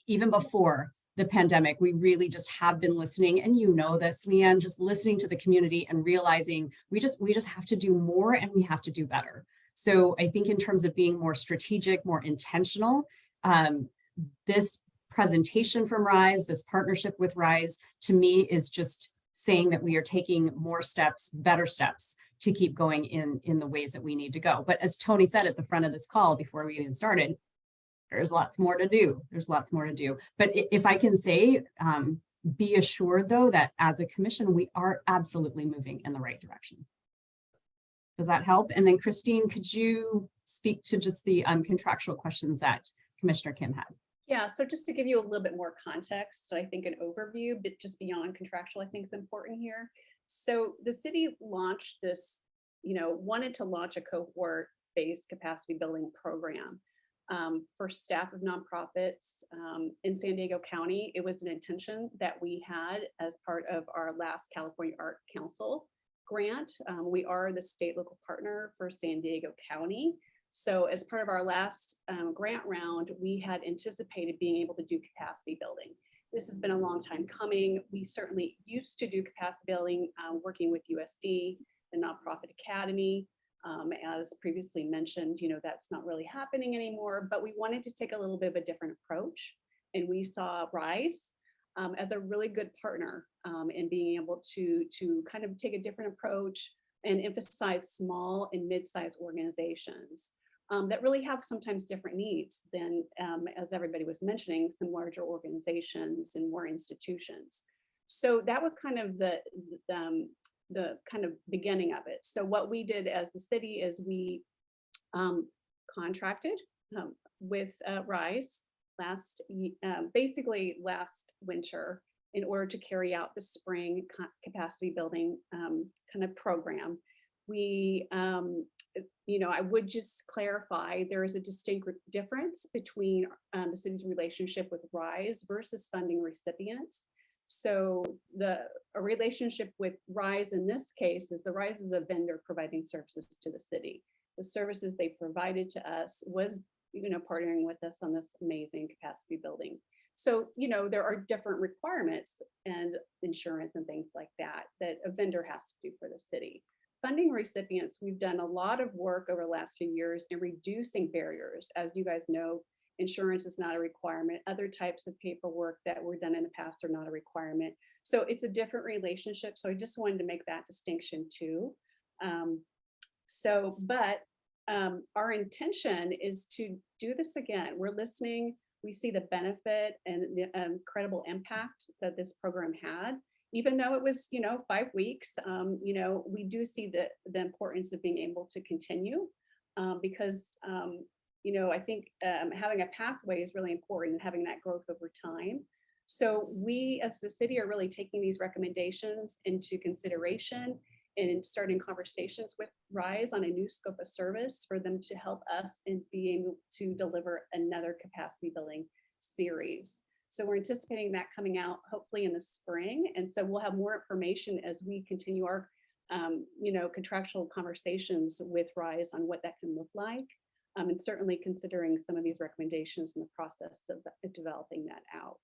even before the pandemic, we really just have been listening, and you know this, Leanne, just listening to the community and realizing we just have to do more and we have to do better. So I think in terms of being more strategic, more intentional, this presentation from RISE, this partnership with RISE, to me is just saying that we are taking more steps, better steps to keep going in the ways that we need to go. But as Tony said at the front of this call before we even started, there's lots more to do. There's lots more to do. But if I can say, be assured though, that as a commission, we are absolutely moving in the right direction. Does that help? And then Christine, could you speak to just the contractual questions that Commissioner Kim had? Yeah, so just to give you a little bit more context, so I think an overview, but just beyond contractual, I think is important here. So the city launched this, wanted to launch a cohort-based capacity building program for staff of nonprofits in San Diego County. It was an intention that we had as part of our last California Art Council grant. We are the state local partner for San Diego County. So as part of our last grant round, we had anticipated being able to do capacity building. This has been a long time coming. We certainly used to do capacity building working with USD, the Nonprofit Academy. As previously mentioned, that's not really happening anymore, but we wanted to take a little bit of a different approach. And we saw RISE as a really good partner in being able to kind of take a different approach and emphasize small and mid-sized organizations that really have sometimes different needs than, as everybody was mentioning, some larger organizations and more institutions. So that was kind of the kind of beginning of it. So what we did as the city is we contracted with RISE basically last winter in order to carry out the spring capacity building kind of program. We, I would just clarify, there is a distinct difference between the city's relationship with RISE versus funding recipients. So a relationship with RISE in this case is the RISE is a vendor providing services to the city. The services they provided to us was, partnering with us on this amazing capacity building. So, there are different requirements and insurance and things like that a vendor has to do for the city. Funding recipients, we've done a lot of work over the last few years in reducing barriers. As you guys know, insurance is not a requirement. Other types of paperwork that were done in the past are not a requirement. So it's a different relationship. So I just wanted to make that distinction too. Our intention is to do this again. We're listening. We see the benefit and the incredible impact that this program had. Even though it was, 5 weeks, we do see the importance of being able to continue because, I think having a pathway is really important and having that growth over time. So we as the city are really taking these recommendations into consideration and starting conversations with RISE on a new scope of service for them to help us in being able to deliver another capacity building series. So we're anticipating that coming out hopefully in the spring. And so we'll have more information as we continue our, contractual conversations with RISE on what that can look like. And certainly considering some of these recommendations in the process of developing that out.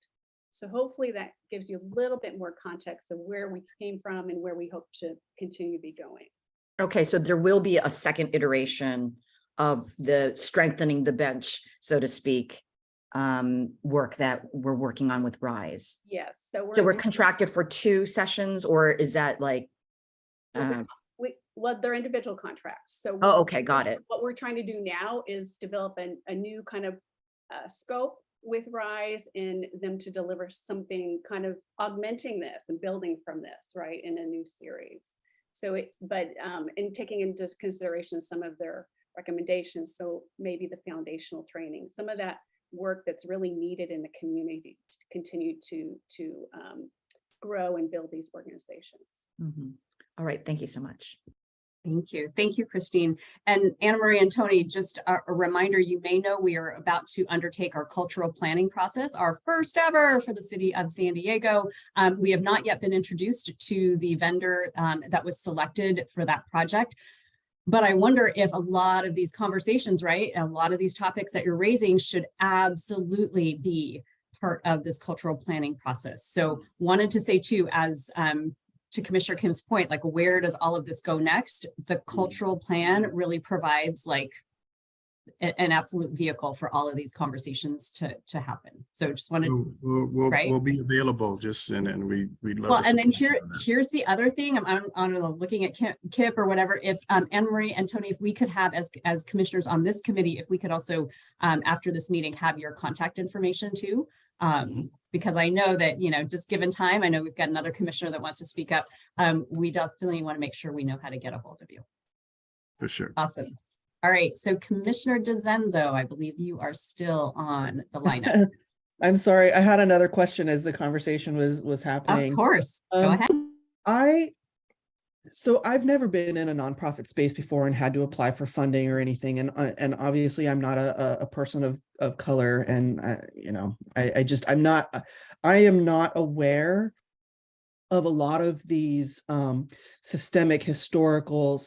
So hopefully that gives you a little bit more context of where we came from and where we hope to continue to be going. Okay, so there will be a second iteration of the strengthening the bench, so to speak, work that we're working on with RISE. Yes. So we're contracted for 2 sessions, or is that like? Well, they're individual contracts. So okay, got it. What we're trying to do now is develop a new kind of scope with RISE and them to deliver something kind of augmenting this and building from this, right, in a new series. So in taking into consideration some of their recommendations, so maybe the foundational training, some of that work that's really needed in the community to continue to grow and build these organizations. Mm-hmm. All right, thank you so much. Thank you. Thank you, Christine. And Anna Marie and Tony, just a reminder, you may know we are about to undertake our cultural planning process, our first ever for the city of San Diego. We have not yet been introduced to the vendor that was selected for that project. But I wonder if a lot of these conversations, right, a lot of these topics that you're raising should absolutely be part of this cultural planning process. So wanted to say too, as to Commissioner Kim's point, like where does all of this go next? The cultural plan really provides like an absolute vehicle for all of these conversations to happen. So just wanted we'll be available and we'd love well, to and then support you on here's the other thing. I'm on looking at Kip or whatever. If Anna Marie and Tony, if we could have as commissioners on this committee, if we could also after this meeting have your contact information too. Because I know that, just given time, I know we've got another commissioner that wants to speak up. We definitely want to make sure we know how to get a hold of you. For sure. Awesome. All right. So Commissioner DeZenzo, I believe you are still on the lineup. I'm sorry. I had another question as the conversation was happening. Of course. Go ahead. So I've never been in a nonprofit space before and had to apply for funding or anything. And obviously I'm not a person of color. And, I am not aware of a lot of these systemic historical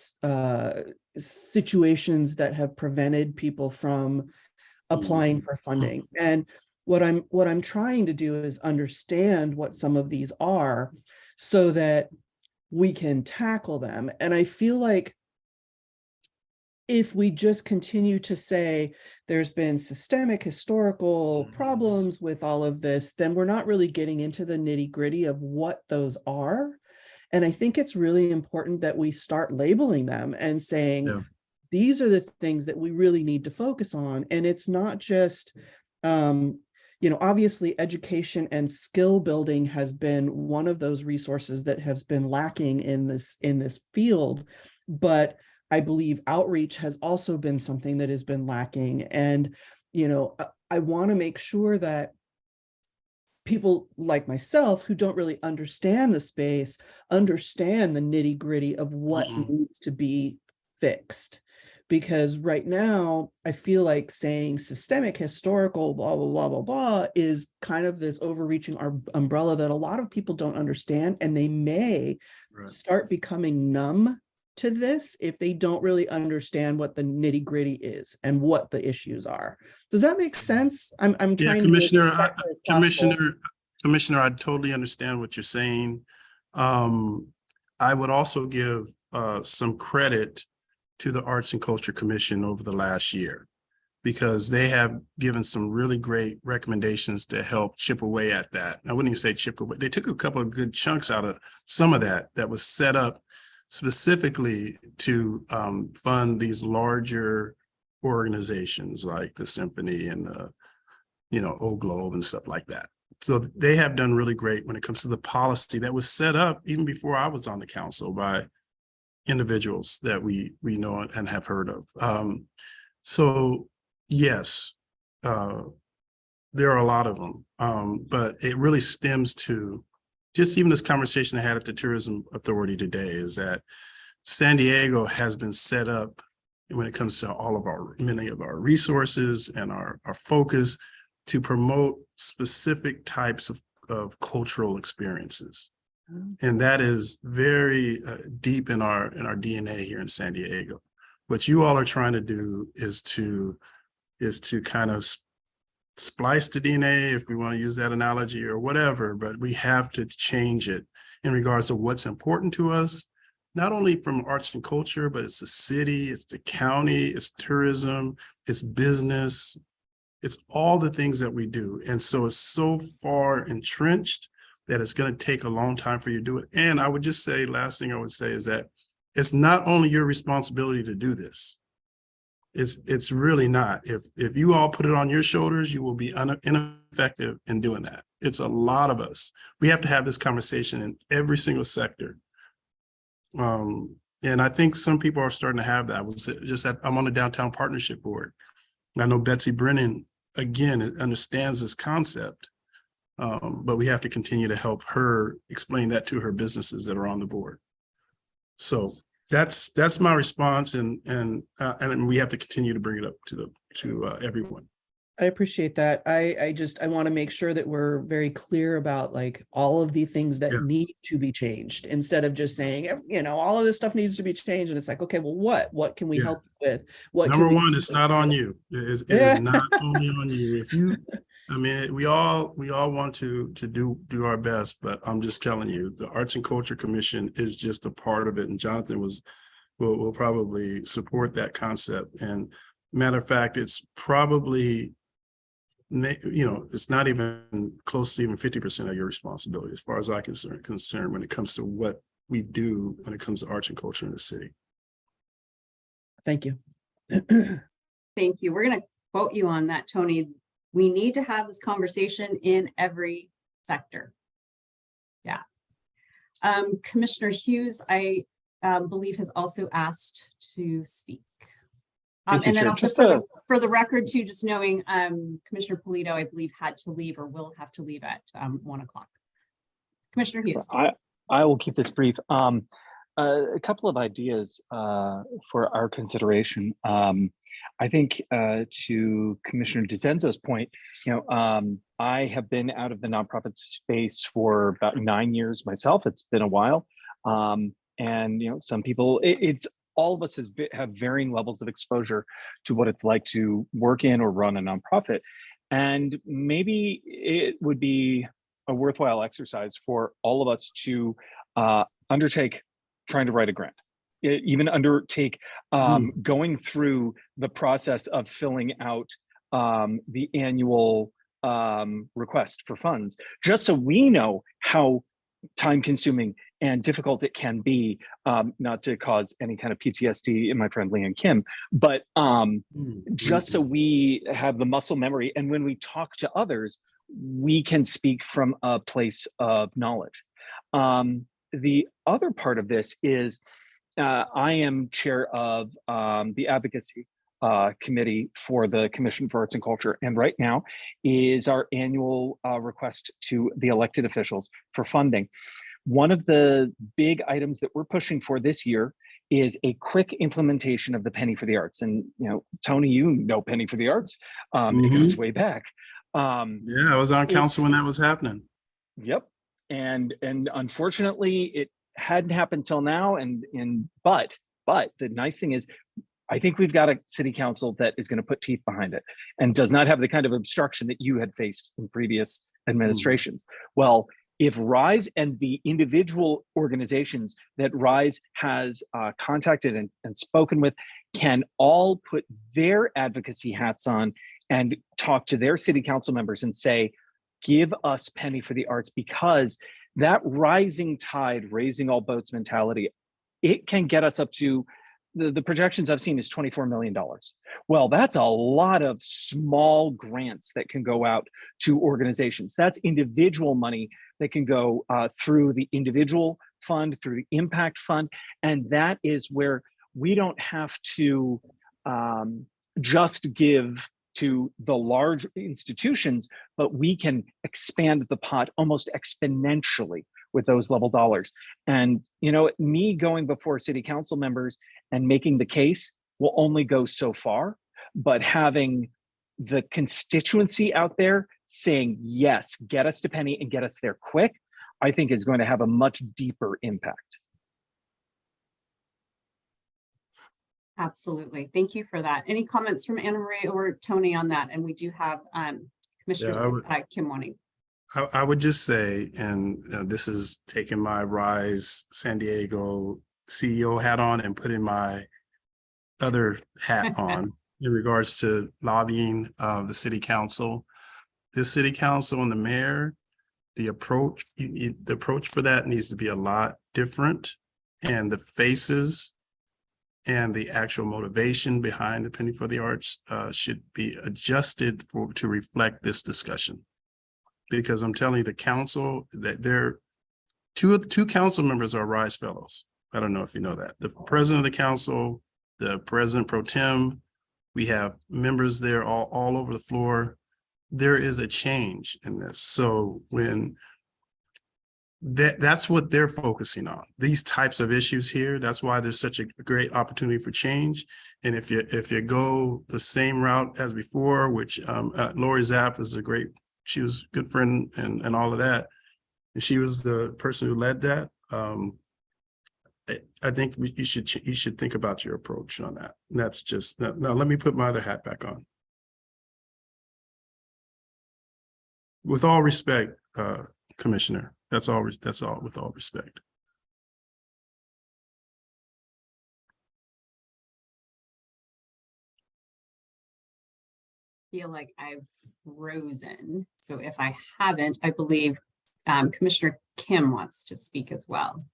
situations that have prevented people from applying for funding. And what I'm trying to do is understand what some of these are so that we can tackle them. And I feel like if we just continue to say there's been systemic historical problems with all of this, then we're not really getting into the nitty-gritty of what those are. And I think it's really important that we start labeling them and saying, these are the things that we really need to focus on. And it's not just, obviously education and skill building has been one of those resources that has been lacking in this field. But I believe outreach has also been something that has been lacking. And, I want to make sure that people like myself who don't really understand the space, understand the nitty gritty of what needs to be fixed. Because right now, I feel like saying systemic, historical, blah, blah, blah, blah, blah, is kind of this overreaching umbrella that a lot of people don't understand, and they may start becoming numb to this if they don't really understand what the nitty gritty is and what the issues are. Does that make sense? I'm Yeah, trying to be as respectful as possible. Commissioner, I totally understand what you're saying. I would also give some credit to the Arts and Culture Commission over the last year, because they have given some really great recommendations to help chip away at that. I wouldn't even say chip away. They took a couple of good chunks out of some of that was set up specifically to fund these larger organizations like the Symphony and Old Globe and stuff like that. So they have done really great when it comes to the policy that was set up even before I was on the council by individuals that we know and have heard of. So yes, there are a lot of them, but it really stems to just even this conversation I had at the Tourism Authority today, is that San Diego has been set up when it comes to many of our resources and our focus to promote specific types of cultural experiences. And that is very deep in our DNA here in San Diego. What you all are trying to do is to kind of splice the DNA, if we want to use that analogy or whatever, but we have to change it in regards to what's important to us, not only from arts and culture, but it's the city, it's the county, it's tourism, it's business, it's all the things that we do. And so it's so far entrenched that it's going to take a long time for you to do it. And I would just say, last thing I would say is that it's not only your responsibility to do this. It's really not. If you all put it on your shoulders, you will be ineffective in doing that. It's a lot of us. We have to have this conversation in every single sector. And I think some people are starting to have that. I'm on the Downtown Partnership Board. I know Betsy Brennan, again, understands this concept. But we have to continue to help her explain that to her businesses that are on the board. So that's my response, and we have to continue to bring it up to everyone. I appreciate that. I want to make sure that we're very clear about like all of the things that need to be changed, instead of just saying, all of this stuff needs to be changed. And it's like, okay, well, what can we help with? Number one, it's not on you. It is not only on you. We all want to do our best, but I'm just telling you, the Arts and Culture Commission is just a part of it. And Jonathan will probably support that concept. And matter of fact, it's probably, it's not even close to even 50% of your responsibility, as far as I'm concerned, when it comes to what we do when it comes to arts and culture in the city. Thank you. Thank you. We're going to quote you on that, Tony. We need to have this conversation in every sector. Yeah. Commissioner Hughes, I believe, has also asked to speak. And then also for the record too, just knowing Commissioner Polito, I believe, had to leave or will have to leave at 1 o'clock. Commissioner Hughes. I will keep this brief. A couple of ideas for our consideration. I think to Commissioner DeZenzo's point, I have been out of the nonprofit space for about 9 years myself. It's been a while. And some people, it's all of us have varying levels of exposure to what it's like to work in or run a nonprofit. And maybe it would be a worthwhile exercise for all of us to undertake trying to write a grant, even undertake going through the process of filling out the annual request for funds, just so we know how time consuming and difficult it can be, not to cause any kind of PTSD in my friend Leanne Kim, but just so we have the muscle memory. And when we talk to others, we can speak from a place of knowledge. The other part of this is I am chair of the advocacy committee for the Commission for Arts and Culture. And right now is our annual request to the elected officials for funding. One of the big items that we're pushing for this year is a quick implementation of the Penny for the Arts. And, you know, Tony, you know Penny for the Arts. It goes way back. Yeah, I was on council when that was happening. Yep. And unfortunately, it hadn't happened till now. But the nice thing is, I think we've got a city council that is going to put teeth behind it and does not have the kind of obstruction that you had faced in previous administrations. Well, if RISE and the individual organizations that RISE has contacted and spoken with can all put their advocacy hats on and talk to their city council members and say, give us Penny for the Arts, because that rising tide, raising all boats mentality, it can get us up to the projections I've seen is $24 million. Well, that's a lot of small grants that can go out to organizations. That's individual money that can go through the individual fund, through the impact fund. And that is where we don't have to just give to the large institutions, but we can expand the pot almost exponentially with those level dollars. And, you know, me going before city council members and making the case will only go so far, but having the constituency out there saying, yes, get us to Penny and get us there quick, I think is going to have a much deeper impact. Absolutely. Thank you for that. Any comments from Anna Marie or Tony on that? And we do have Commissioner Kim wanting. I would just say, and this is taking my RISE San Diego CEO hat on and putting my other hat on in regards to lobbying the city council. The city council and the mayor, the approach for that needs to be a lot different, and the faces and the actual motivation behind the Penny for the Arts should be adjusted to reflect this discussion. Because I'm telling you, the council, that there two council members are RISE fellows. I don't know if you know that. The president of the council, the president pro tem, we have members there all over the floor. There is a change in this. So when that's what they're focusing on, these types of issues here. That's why there's such a great opportunity for change. And if you go the same route as before, which Lori Zapp is she was a good friend and all of that, and she was the person who led that. I think you should think about your approach on that. And that's just now. Let me put my other hat back on. With all respect, Commissioner, that's all. With all respect. Feel like I've frozen. So if I haven't, I believe Commissioner Kim wants to speak as well.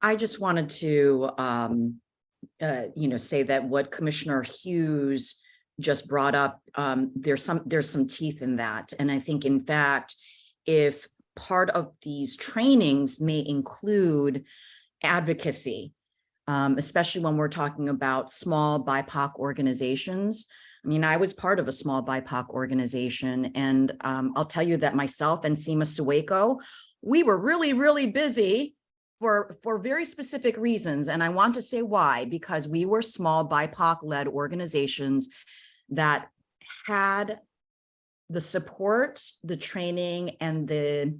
I just wanted to, say that what Commissioner Hughes just brought up, there's some teeth in that. And I think, in fact, if part of these trainings may include advocacy, especially when we're talking about small BIPOC organizations. I mean, I was part of a small BIPOC organization, and I'll tell you that myself and Seema Sueko, we were really, really busy for very specific reasons. And I want to say why, because we were small BIPOC-led organizations that had the support, the training, and the,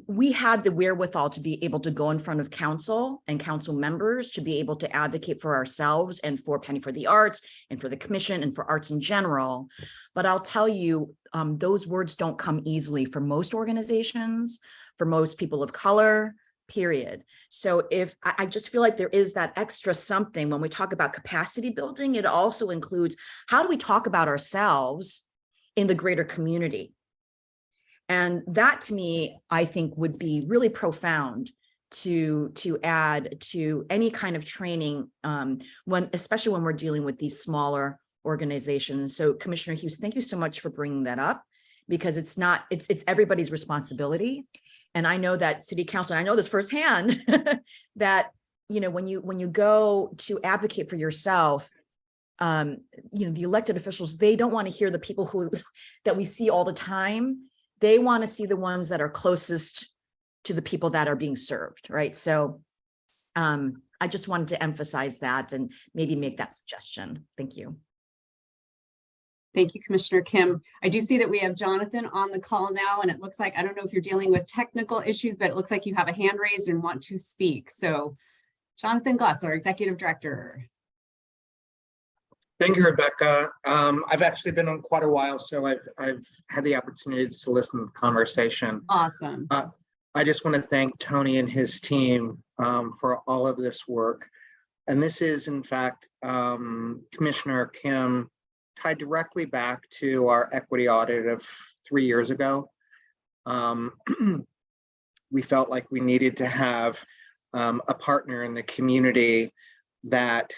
we had the wherewithal to be able to go in front of council and council members to be able to advocate for ourselves and for Penny for the Arts and for the commission and for arts in general. But I'll tell you, those words don't come easily for most organizations, for most people of color, period. So if I just feel like there is that extra something when we talk about capacity building, it also includes how do we talk about ourselves in the greater community? And that, to me, I think would be really profound to add to any kind of training, especially when we're dealing with these smaller organizations. So Commissioner Hughes, thank you so much for bringing that up, because it's everybody's responsibility. And I know that City Council, and I know this firsthand, that when you go to advocate for yourself, the elected officials, they don't want to hear the people that we see all the time. They want to see the ones that are closest to the people that are being served, right? So I just wanted to emphasize that and maybe make that suggestion. Thank you. Thank you, Commissioner Kim. I do see that we have Jonathan on the call now, and it looks like, I don't know if you're dealing with technical issues, but it looks like you have a hand raised and want to speak. So Jonathan Glass, our Executive Director. Thank you, Rebecca. I've actually been on quite a while, so I've had the opportunity to listen to the conversation. Awesome. I just want to thank Tony and his team for all of this work. And this is, in fact, Commissioner Kim, tied directly back to our equity audit of 3 years ago. We felt like we needed to have a partner in the community that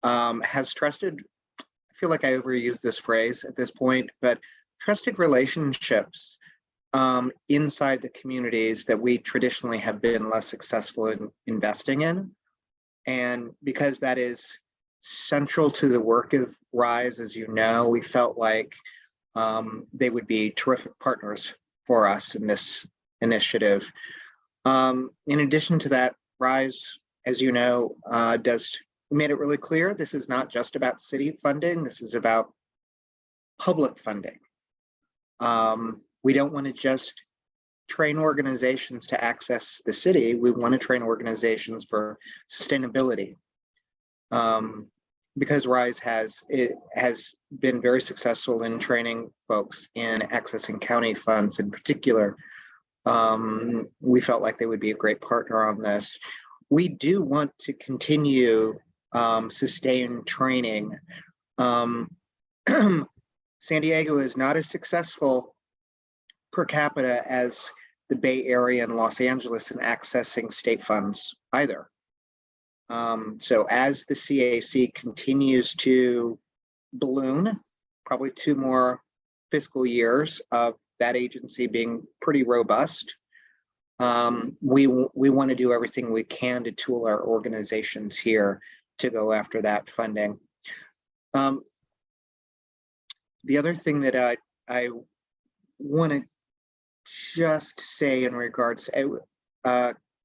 has trusted, I feel like I overused this phrase at this point, but trusted relationships inside the communities that we traditionally have been less successful in investing in. And because that is central to the work of RISE, as you know, we felt like they would be terrific partners for us in this initiative. In addition to that, RISE, as you know, we made it really clear this is not just about city funding, this is about public funding. We don't want to just train organizations to access the city, we want to train organizations for sustainability. Because RISE has been very successful in training folks in accessing county funds in particular, we felt like they would be a great partner on this. We do want to continue sustained training. San Diego is not as successful per capita as the Bay Area and Los Angeles in accessing state funds either. So as the CAC continues to balloon, probably 2 more fiscal years of that agency being pretty robust, we want to do everything we can to tool our organizations here to go after that funding. The other thing that I want to just say in regards,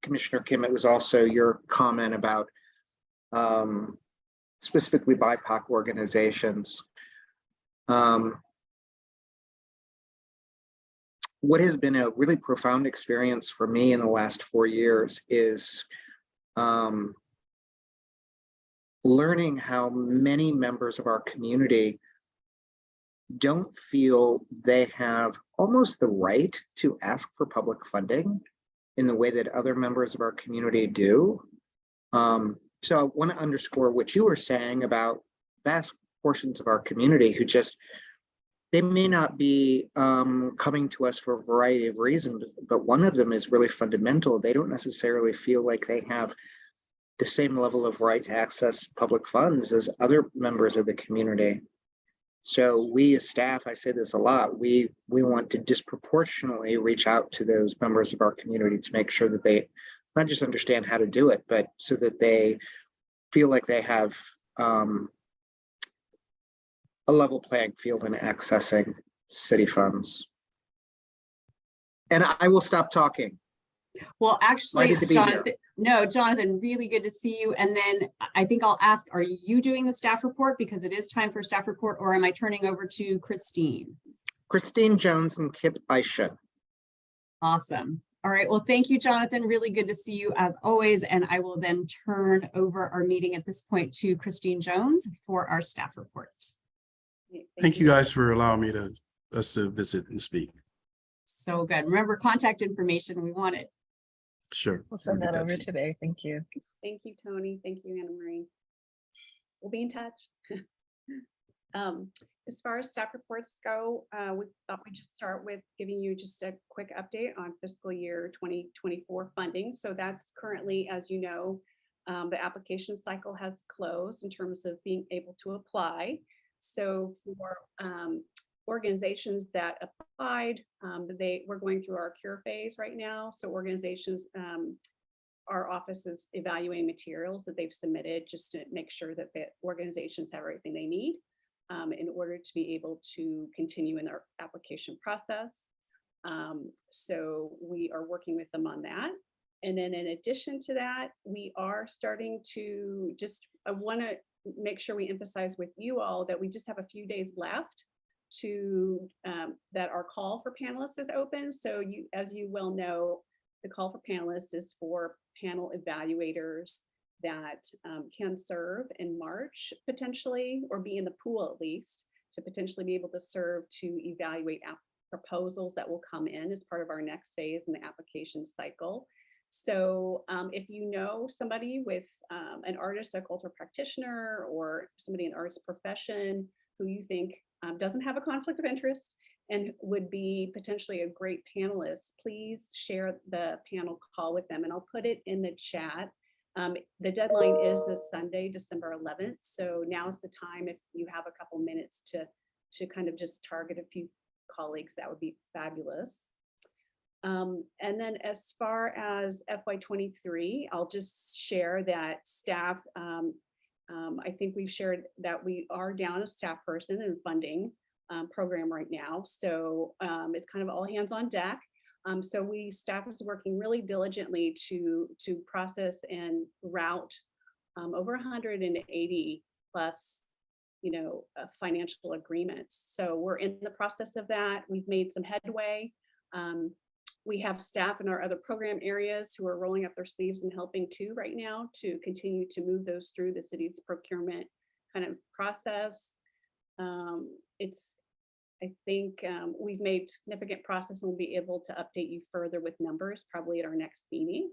Commissioner Kim, it was also your comment about specifically BIPOC organizations. What has been a really profound experience for me in the last 4 years is learning how many members of our community don't feel they have almost the right to ask for public funding in the way that other members of our community do. So I want to underscore what you were saying about vast portions of our community who just, they may not be coming to us for a variety of reasons, but one of them is really fundamental. They don't necessarily feel like they have the same level of right to access public funds as other members of the community. So we as staff, I say this a lot, we want to disproportionately reach out to those members of our community to make sure that they not just understand how to do it, but so that they feel like they have a level playing field in accessing city funds. And I will stop talking. Well, actually, Delighted to be here. Jonathan, really good to see you. And then I think I'll ask, are you doing the staff report? Because it is time for staff report, or am I turning over to Christine? Christine Jones and Kip Eischen. Awesome. All right. Well, thank you, Jonathan. Really good to see you as always. And I will then turn over our meeting at this point to Christine Jones for our staff report. Thank you guys for allowing us to visit and speak. So good. Remember, contact information, we want it. Sure. We'll send We'll that get over to you. today. Thank you. Thank you, Tony. Thank you, Anna Marie. We'll be in touch. As far as staff reports go, we thought we'd just start with giving you just a quick update on fiscal year 2024 funding. So that's currently, as you know, the application cycle has closed in terms of being able to apply. So for organizations that applied, we're going through our cure phase right now. So organizations, our office is evaluating materials that they've submitted just to make sure that the organizations have everything they need in order to be able to continue in our application process. So we are working with them on that. And then in addition to that, we are starting to I want to make sure we emphasize with you all that we just have a few days left to that our call for panelists is open. So as you well know, the call for panelists is for panel evaluators that can serve in March potentially, or be in the pool at least, to potentially be able to serve to evaluate proposals that will come in as part of our next phase in the application cycle. So if you know somebody with an artist, a cultural practitioner, or somebody in arts profession who you think doesn't have a conflict of interest and would be potentially a great panelist, please share the panel call with them, and I'll put it in the chat. The deadline is this Sunday, December 11th. So now's the time, if you have a couple minutes to kind of just target a few colleagues, that would be fabulous. And then as far as FY23, I'll just share that staff, I think we've shared that we are down a staff person in funding program right now. So it's kind of all hands on deck. So staff is working really diligently to process and route over 180 plus, financial agreements. So we're in the process of that. We've made some headway. We have staff in our other program areas who are rolling up their sleeves and helping too right now to continue to move those through the city's procurement kind of process. I think we've made significant progress, and we'll be able to update you further with numbers probably at our next meeting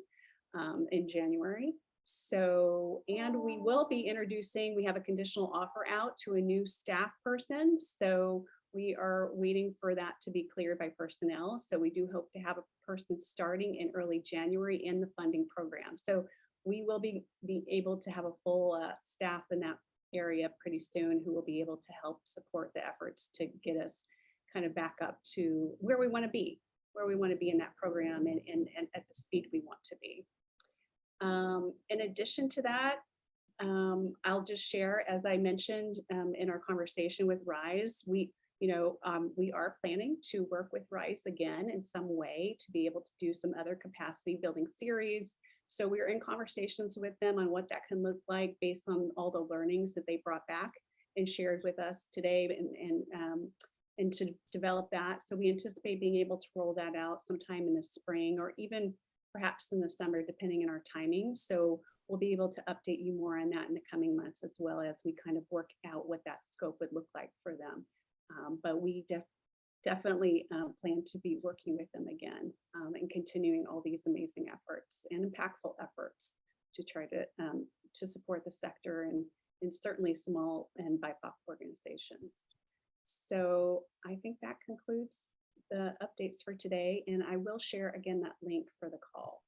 in January. So, and we will be introducing, we have a conditional offer out to a new staff person. So we are waiting for that to be cleared by personnel. So we do hope to have a person starting in early January in the funding program. So we will be able to have a full staff in that area pretty soon, who will be able to help support the efforts to get us kind of back up to where we want to be in that program and at the speed we want to be. In addition to that, I'll just share, as I mentioned in our conversation with RISE, we are planning to work with RISE again in some way to be able to do some other capacity building series. So we're in conversations with them on what that can look like based on all the learnings that they brought back and shared with us today, and to develop that. So we anticipate being able to roll that out sometime in the spring, or even perhaps in the summer, depending on our timing. So we'll be able to update you more on that in the coming months, as well as we kind of work out what that scope would look like for them. But we definitely plan to be working with them again and continuing all these amazing efforts and impactful efforts to try to support the sector and certainly small and BIPOC organizations. So I think that concludes the updates for today, and I will share again that link for the call.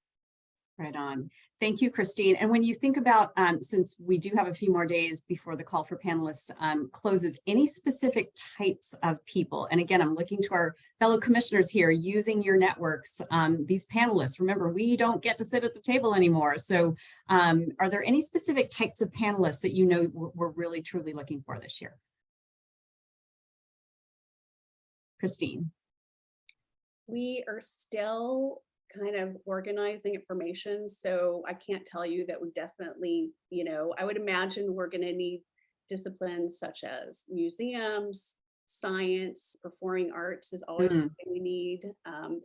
Right on. Thank you, Christine. And when you think about, since we do have a few more days before the call for panelists closes, any specific types of people, and again, I'm looking to our fellow commissioners here, using your networks, these panelists, remember, we don't get to sit at the table anymore. So are there any specific types of panelists that we're really truly looking for this year? Christine. We are still kind of organizing information. So I can't tell you that we definitely, I would imagine we're going to need disciplines such as museums, science, performing arts is always something we need,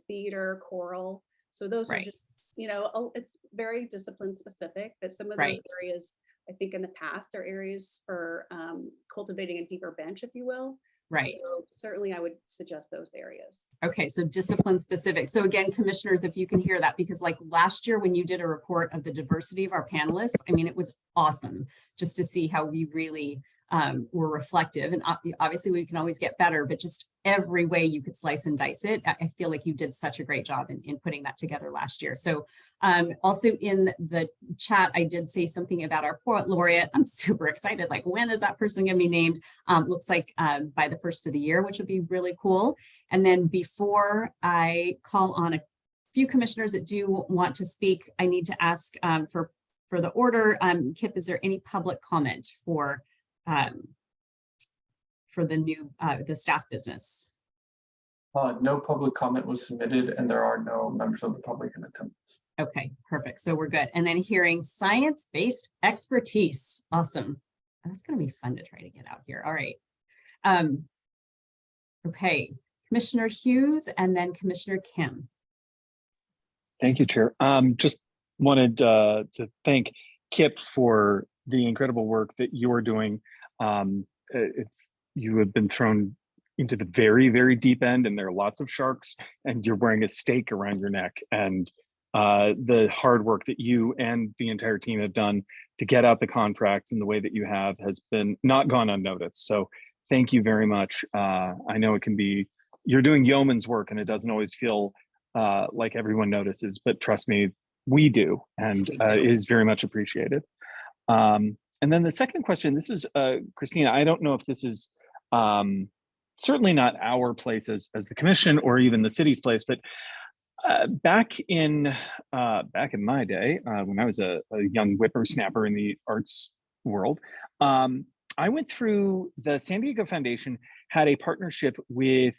theater, choral. So those are just, it's very discipline specific, but some of those areas, I think in the past, are areas for cultivating a deeper bench, if you will. Right. So certainly I would suggest those areas. Okay, so discipline specific. So again, commissioners, if you can hear that, because like last year when you did a report of the diversity of our panelists, I mean, it was awesome just to see how we really were reflective. And obviously we can always get better, but just every way you could slice and dice it. I feel like you did such a great job in putting that together last year. So also in the chat, I did say something about our poet laureate. I'm super excited. Like, when is that person going to be named? Looks like by the first of the year, which would be really cool. And then before I call on a few commissioners that do want to speak, I need to ask for the order. Kip, is there any public comment for the staff business? No public comment was submitted and there are no members of the public in attendance. Okay, perfect. So we're good. And then hearing science-based expertise. Awesome. That's going to be fun to try to get out here. All right. Okay, Commissioner Hughes and then Commissioner Kim. Thank you, Chair. Just wanted to thank Kip for the incredible work that you're doing. You have been thrown into the very, very deep end, and there are lots of sharks, and you're wearing a stake around your neck. And the hard work that you and the entire team have done to get out the contracts in the way that you have has been not gone unnoticed. So thank you very much. I know it can be, you're doing yeoman's work and it doesn't always feel like everyone notices, but trust me, we do, and it is very much appreciated. And then the second question, this is Christina, I don't know if this is certainly not our place as the commission or even the city's place, but back in my day, when I was a young whippersnapper in the arts world, I went through the San Diego Foundation, had a partnership with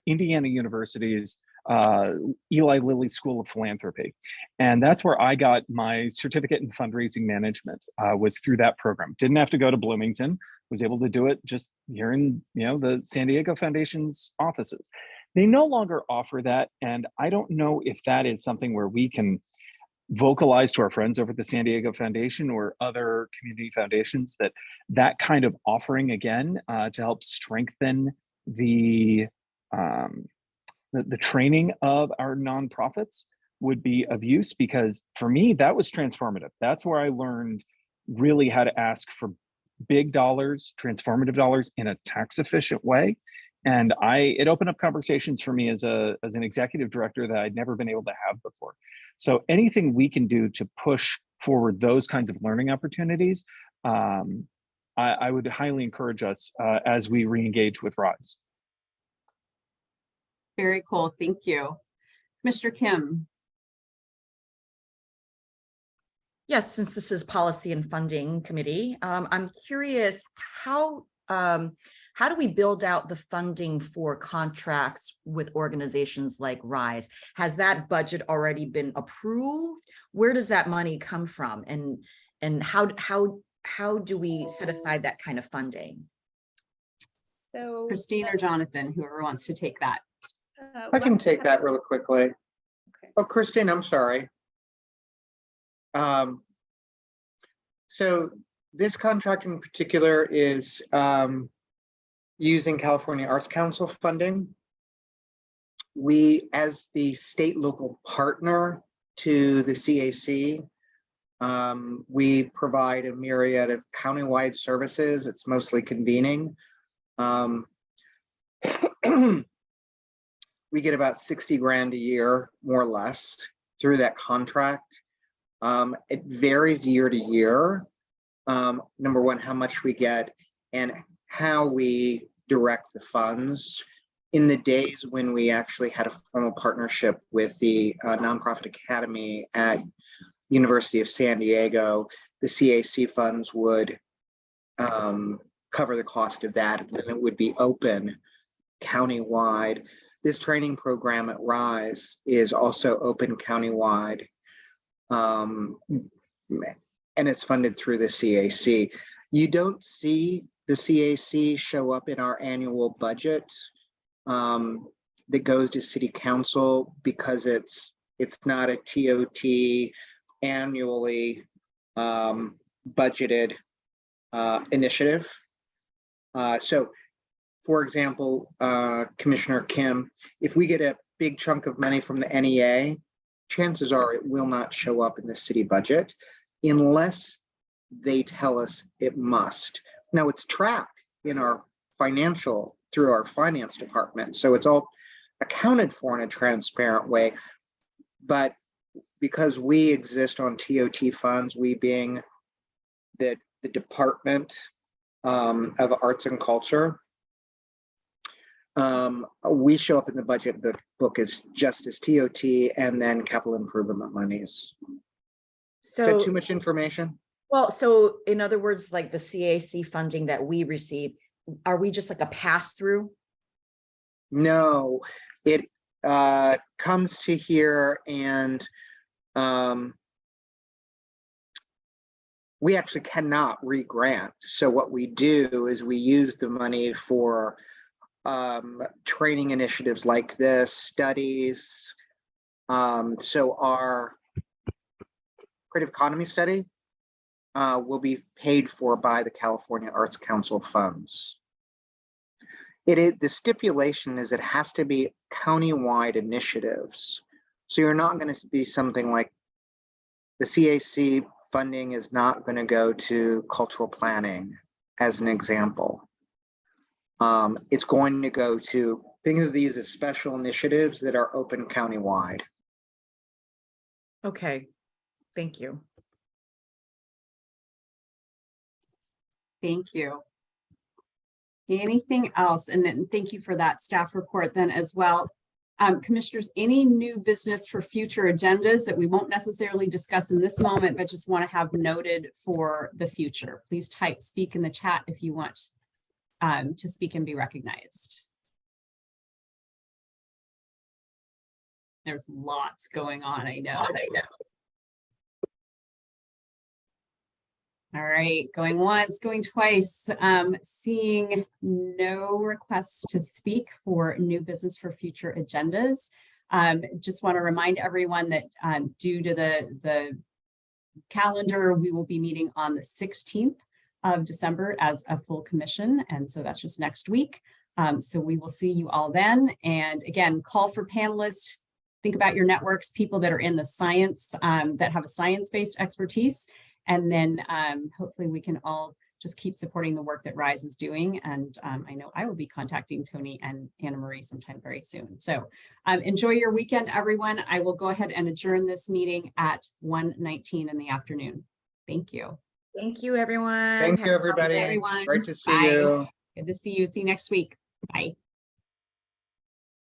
Indiana University's Eli Lilly School of Philanthropy. And that's where I got my certificate in fundraising management, was through that program. Didn't have to go to Bloomington, was able to do it just here in the San Diego Foundation's offices. They no longer offer that. And I don't know if that is something where we can vocalize to our friends over at the San Diego Foundation or other community foundations that kind of offering again to help strengthen the training of our nonprofits would be of use, because for me, that was transformative. That's where I learned really how to ask for big dollars, transformative dollars in a tax efficient way. And it opened up conversations for me as an executive director that I'd never been able to have before. So anything we can do to push forward those kinds of learning opportunities, I would highly encourage us as we re-engage with RISE. Very cool. Thank you. Mr. Kim. Yes, since this is Policy and Funding Committee, I'm curious, how do we build out the funding for contracts with organizations like RISE? Has that budget already been approved? Where does that money come from? And how do we set aside that kind of funding? So Christine or Jonathan, whoever wants to take that. I can take that really quickly. Okay. Oh, Christine, I'm sorry. So this contract in particular is using California Arts Council funding. We, as the state local partner to the CAC, we provide a myriad of countywide services. It's mostly convening. We get about 60 grand a year, more or less, through that contract. It varies year to year. Number one, how much we get and how we direct the funds. In the days when we actually had a formal partnership with the Nonprofit Academy at University of San Diego, the CAC funds would cover the cost of that, and then it would be open countywide. This training program at RISE is also open countywide, and it's funded through the CAC. You don't see the CAC show up in our annual budget that goes to City Council because it's not a TOT annually budgeted initiative. So, for example, Commissioner Kim, if we get a big chunk of money from the NEA, chances are it will not show up in the city budget unless they tell us it must. Now it's tracked in our through our finance department. So it's all accounted for in a transparent way. But because we exist on TOT funds, we being the Department of Arts and Culture, we show up in the budget book as just as TOT and then capital improvement monies. Is that So, too much information? well, so in other words, like the CAC funding that we receive, are we just like a pass through? No, it comes to here and we actually cannot re-grant. So what we do is we use the money for training initiatives like this, studies. So our creative economy study will be paid for by the California Arts Council funds. The stipulation is it has to be county-wide initiatives. So you're not going to be something like the CAC funding is not going to go to cultural planning, as an example. It's going to go to, think of these as special initiatives that are open county-wide. Okay, thank you. Thank you. Anything else? And then thank you for that staff report then as well. Commissioners, any new business for future agendas that we won't necessarily discuss in this moment, but just want to have noted for the future? Please speak in the chat if you want to speak and be recognized. There's lots going on, I know. All right, going once, going twice, seeing no requests to speak for new business for future agendas. Just want to remind everyone that due to the calendar, we will be meeting on the 16th of December as a full commission. And so that's just next week. So we will see you all then. And again, call for panelists. Think about your networks, people that are in the science, that have a science-based expertise. And then hopefully we can all just keep supporting the work that RISE is doing. And I know I will be contacting Tony and Anna Marie sometime very soon. So enjoy your weekend, everyone. I will go ahead and adjourn this meeting at 1:19 in the afternoon. Thank you. Thank you, everyone. Thank you, everybody. Everyone. Great to see Bye. you. Good to see you. See you next week. Bye.